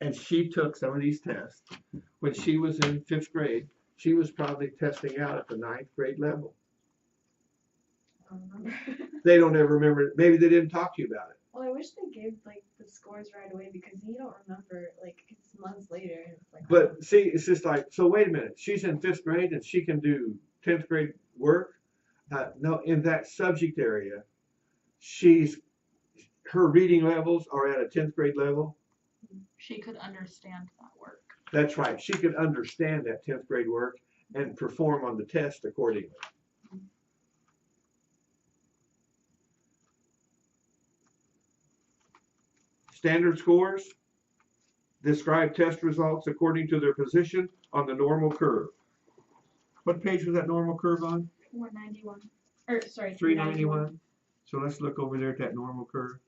and she took some of these tests, when she was in 5th grade, she was probably testing out at the 9th grade level. I don't remember. They don't ever remember. Maybe they didn't talk to you about it. Well, I wish they gave like the scores right away because you don't remember like it's months later. And it's like, but see, it's just like, so wait a minute. She's in 5th grade and she can do 10th grade work. No, in that subject area, her reading levels are at a 10th grade level. She could understand that work. That's right. She could understand that 10th grade work and perform on the test accordingly. Standard scores describe test results according to their position on the normal curve. What page was that normal curve on? 491. Or sorry, 391. So let's look over there at that normal curve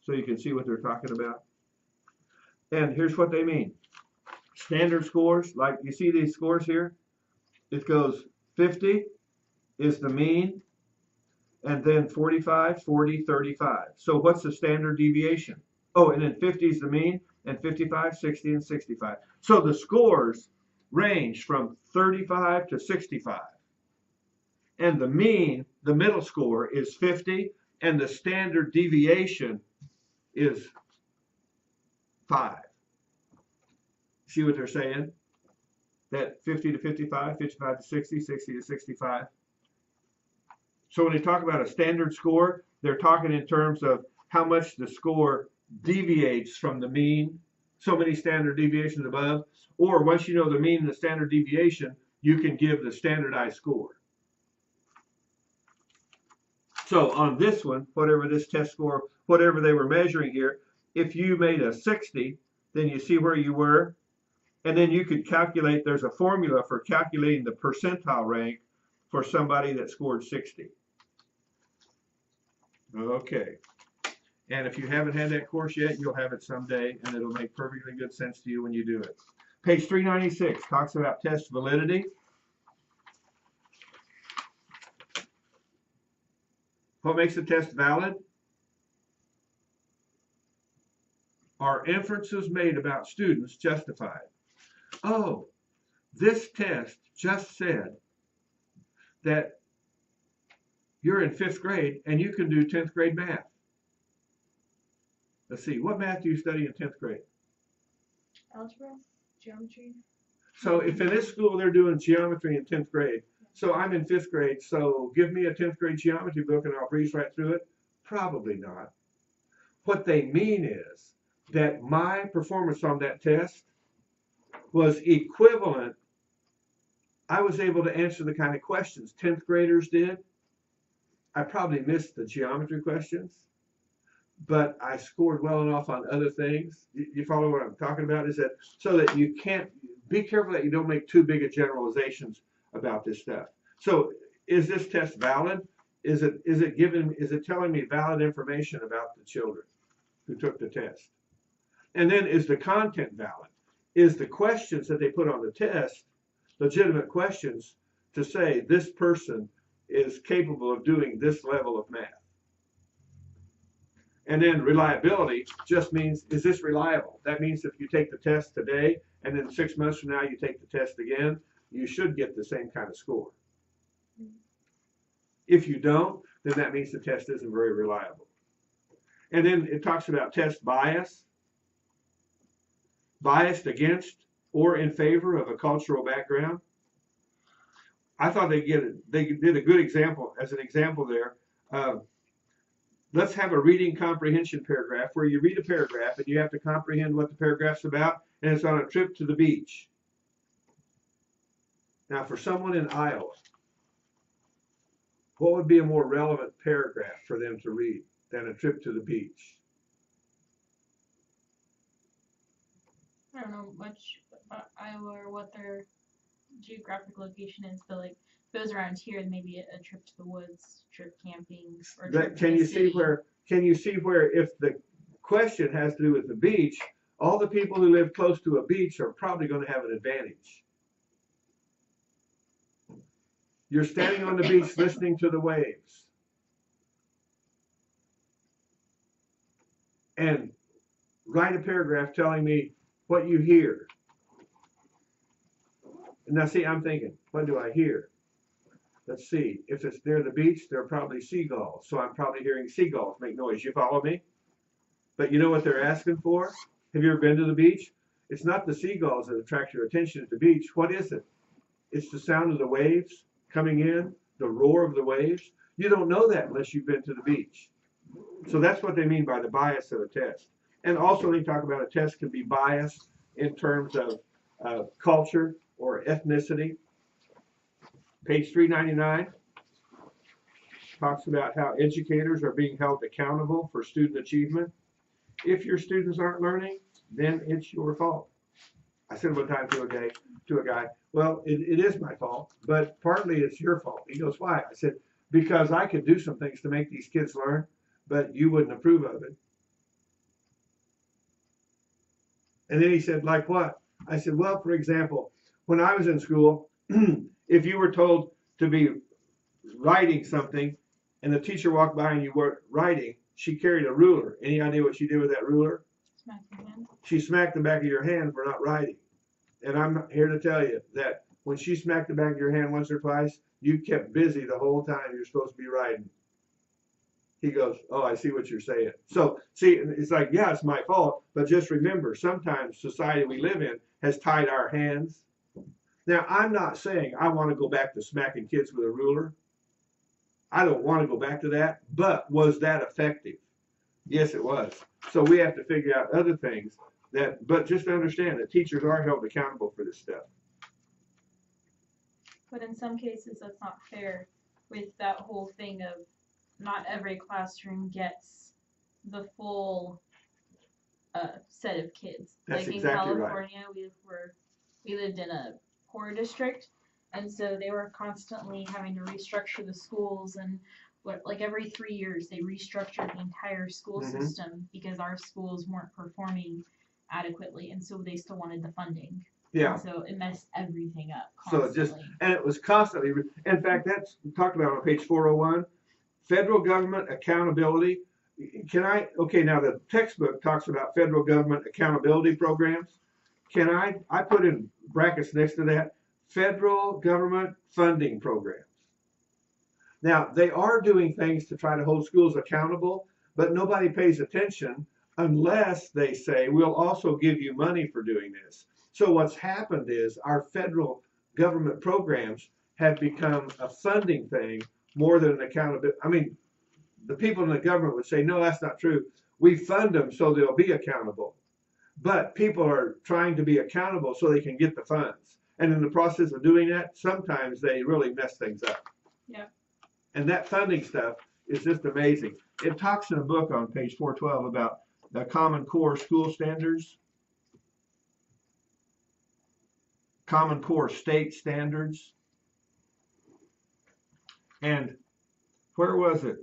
so you can see what they're talking about. And here's what they mean. Standard scores, like you see these scores here, it goes 50 is the mean, and then 45, 40, 35. So what's the standard deviation? Oh, and then 50 is the mean, and 55, 60, and 65. So the scores range from 35 to 65. And the mean, the middle score, is 50, and the standard deviation is 5. See what they're saying? That 50 to 55, 55 to 60, 60 to 65. So when they talk about a standard score, they're talking in terms of how much the score deviates from the mean, so many standard deviations above, or once you know the mean and the standard deviation, you can give the standardized score. So on this one, whatever this test score, whatever they were measuring here, if you made a 60, then you see where you were, and then you could calculate, there's a formula for calculating the percentile rank for somebody that scored 60. Okay. And if you haven't had that course yet, you'll have it someday, and it'll make perfectly good sense to you when you do it. Page 396 talks about test validity. What makes a test valid? Are inferences made about students justified? Oh, this test just said that you're in 5th grade and you can do 10th grade math. Let's see, what math do you study in 10th grade? Algebra, geometry. So if in this school they're doing geometry in 10th grade, so I'm in 5th grade, so give me a 10th grade geometry book and I'll breeze right through it? Probably not. What they mean is that my performance on that test was equivalent. I was able to answer the kind of questions 10th graders did. I probably missed the geometry questions, but I scored well enough on other things. You follow what I'm talking about? Is that so that you can't, be careful that you don't make too big of generalizations about this stuff. So is this test valid? Is it telling me valid information about the children who took the test? And then is the content valid? Is the questions that they put on the test legitimate questions to say this person is capable of doing this level of math? And then reliability just means, is this reliable? That means if you take the test today and then 6 months from now you take the test again, you should get the same kind of score. If you don't, then that means the test isn't very reliable. And then it talks about test bias. Biased against or in favor of a cultural background. I thought they did a good example, as an example there. Let's have a reading comprehension paragraph where you read a paragraph and you have to comprehend what the paragraph's about, and it's on a trip to the beach. Now, for someone in Iowa, what would be a more relevant paragraph for them to read than a trip to the beach? I don't know much about Iowa or what their geographic location is, but like if it was around here, then maybe a trip to the woods, trip camping, or trip Can to you the city. see where if the question has to do with the beach, all the people who live close to a beach are probably going to have an advantage. You're standing on the beach listening to the waves. And write a paragraph telling me what you hear. Now see, I'm thinking, what do I hear? Let's see, if it's near the beach, there are probably seagulls. So I'm probably hearing seagulls make noise. You follow me? But you know what they're asking for? Have you ever been to the beach? It's not the seagulls that attract your attention at the beach. What is it? It's the sound of the waves coming in, the roar of the waves. You don't know that unless you've been to the beach. So that's what they mean by the bias of a test. And also they talk about a test can be biased in terms of culture or ethnicity. Page 399 talks about how educators are being held accountable for student achievement. If your students aren't learning, then it's your fault. I said one time to a guy, well, it is my fault, but partly it's your fault. He goes, why? I said, because I could do some things to make these kids learn, but you wouldn't approve of it. And then he said, like what? I said, well, for example, when I was in school, if you were told to be writing something and the teacher walked by and you weren't writing, she carried a ruler. Any idea what she did with that ruler? Smack your hand. She smacked the back of your hand for not writing. And I'm here to tell you that when she smacked the back of your hand once or twice, you kept busy the whole time you're supposed to be writing. He goes, oh, I see what you're saying. So, see, it's like, yeah, it's my fault, but just remember, sometimes society we live in has tied our hands. Now, I'm not saying I want to go back to smacking kids with a ruler. I don't want to go back to that, but was that effective? Yes, it was. So we have to figure out other things but just understand that teachers are held accountable for this stuff. But in some cases, that's not fair with that whole thing of not every classroom gets the full set of kids. That's like exactly in right. California, we lived in a poor district, and so they were constantly having to restructure the schools, and like every 3 years they restructured the entire school system because our schools weren't performing adequately, and so they still wanted the funding. Yeah. And so it messed everything up constantly. So And it was constantly, in fact, that's talked about on page 401, federal government accountability. Okay, now the textbook talks about federal government accountability programs. I put in brackets next to that, federal government funding programs. Now, they are doing things to try to hold schools accountable, but nobody pays attention unless they say, we'll also give you money for doing this. So what's happened is our federal government programs have become a funding thing more than an accountability. I mean, the people in the government would say, no, that's not true. We fund them so they'll be accountable. But people are trying to be accountable so they can get the funds. And in the process of doing that, sometimes they really mess things up. Yeah. And that funding stuff is just amazing. It talks in a book on page 412 about the Common Core school standards, Common Core state standards. And where was it?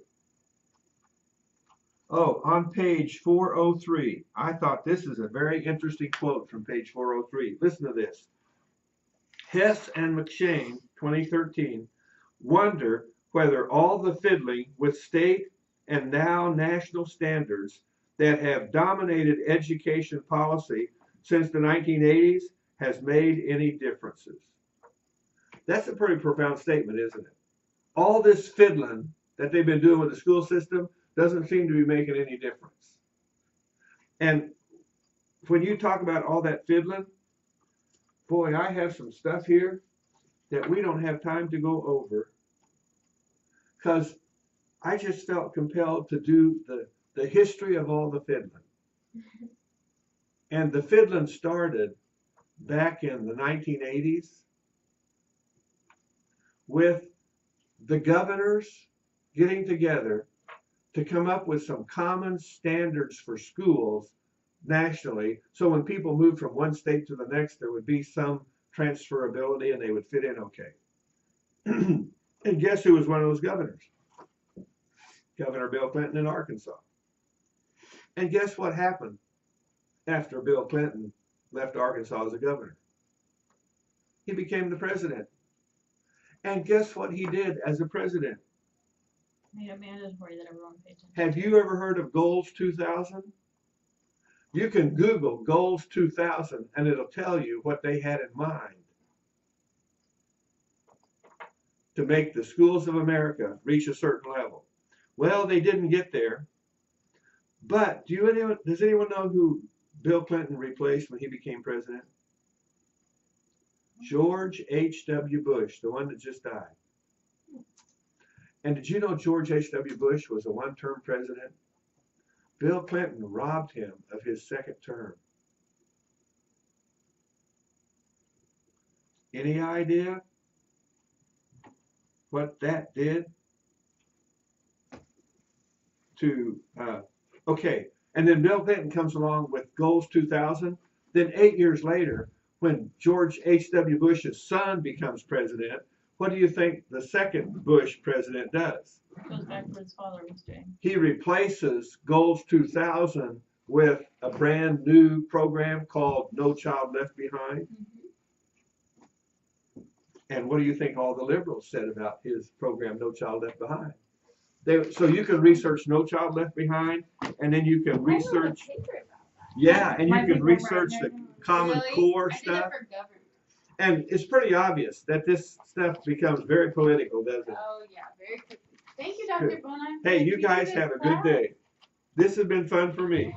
Oh, on page 403. I thought this is a very interesting quote from page 403. Listen to this. Hess and McShane, 2013, wonder whether all the fiddling with state and now national standards that have dominated education policy since the 1980s has made any differences. That's a pretty profound statement, isn't it? All this fiddling that they've been doing with the school system doesn't seem to be making any difference. And when you talk about all that fiddling, boy, I have some stuff here that we don't have time to go over, because I just felt compelled to do the history of all the fiddling. And the fiddling started back in the 1980s with the governors getting together to come up with some common standards for schools nationally, so when people moved from one state to the next, there would be some transferability and they would fit in okay. And guess who was one of those governors? Governor Bill Clinton in Arkansas. And guess what happened after Bill Clinton left Arkansas as a governor? He became the president. And guess what he did as a president? Made it mandatory that everyone pay attention. Have you ever heard of Goals 2000? You can Google Goals 2000 and it'll tell you what they had in mind to make the schools of America reach a certain level. Well, they didn't get there. But does anyone know who Bill Clinton replaced when he became president? George H.W. Bush, the one that just died. And did you know George H.W. Bush was a one-term president? Bill Clinton robbed him of his second term. Any idea what that did to, okay, and then Bill Clinton comes along with Goals 2000. Then 8 years later, when George H.W. Bush's son becomes president, what do you think the second Bush president does? Goes back to what his father was doing. He replaces Goals 2000 with a brand new program called No Child Left Behind. Mm-hmm. And what do you think all the liberals said about his program, No Child Left Behind? So you can research No Child Left Behind, and then you can research, yeah, and you can research the Common Core stuff. And it's pretty obvious that this stuff becomes very political, doesn't it? Oh yeah, very quickly. Thank you, Dr. Bonine. Hey, you guys have a good day. This has been fun for me.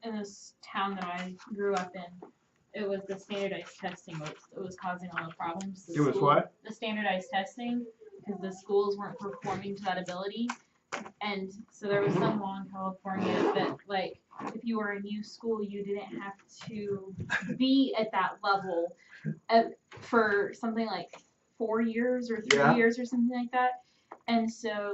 In this town that I grew up in, it was the standardized testing was causing all the problems. It was what? The standardized testing, because the schools weren't performing to that ability. And so there was some law in California that, like, if you were a new school, you didn't have to be at that level for something like 4 years or 3 Yeah. years or something like that. And so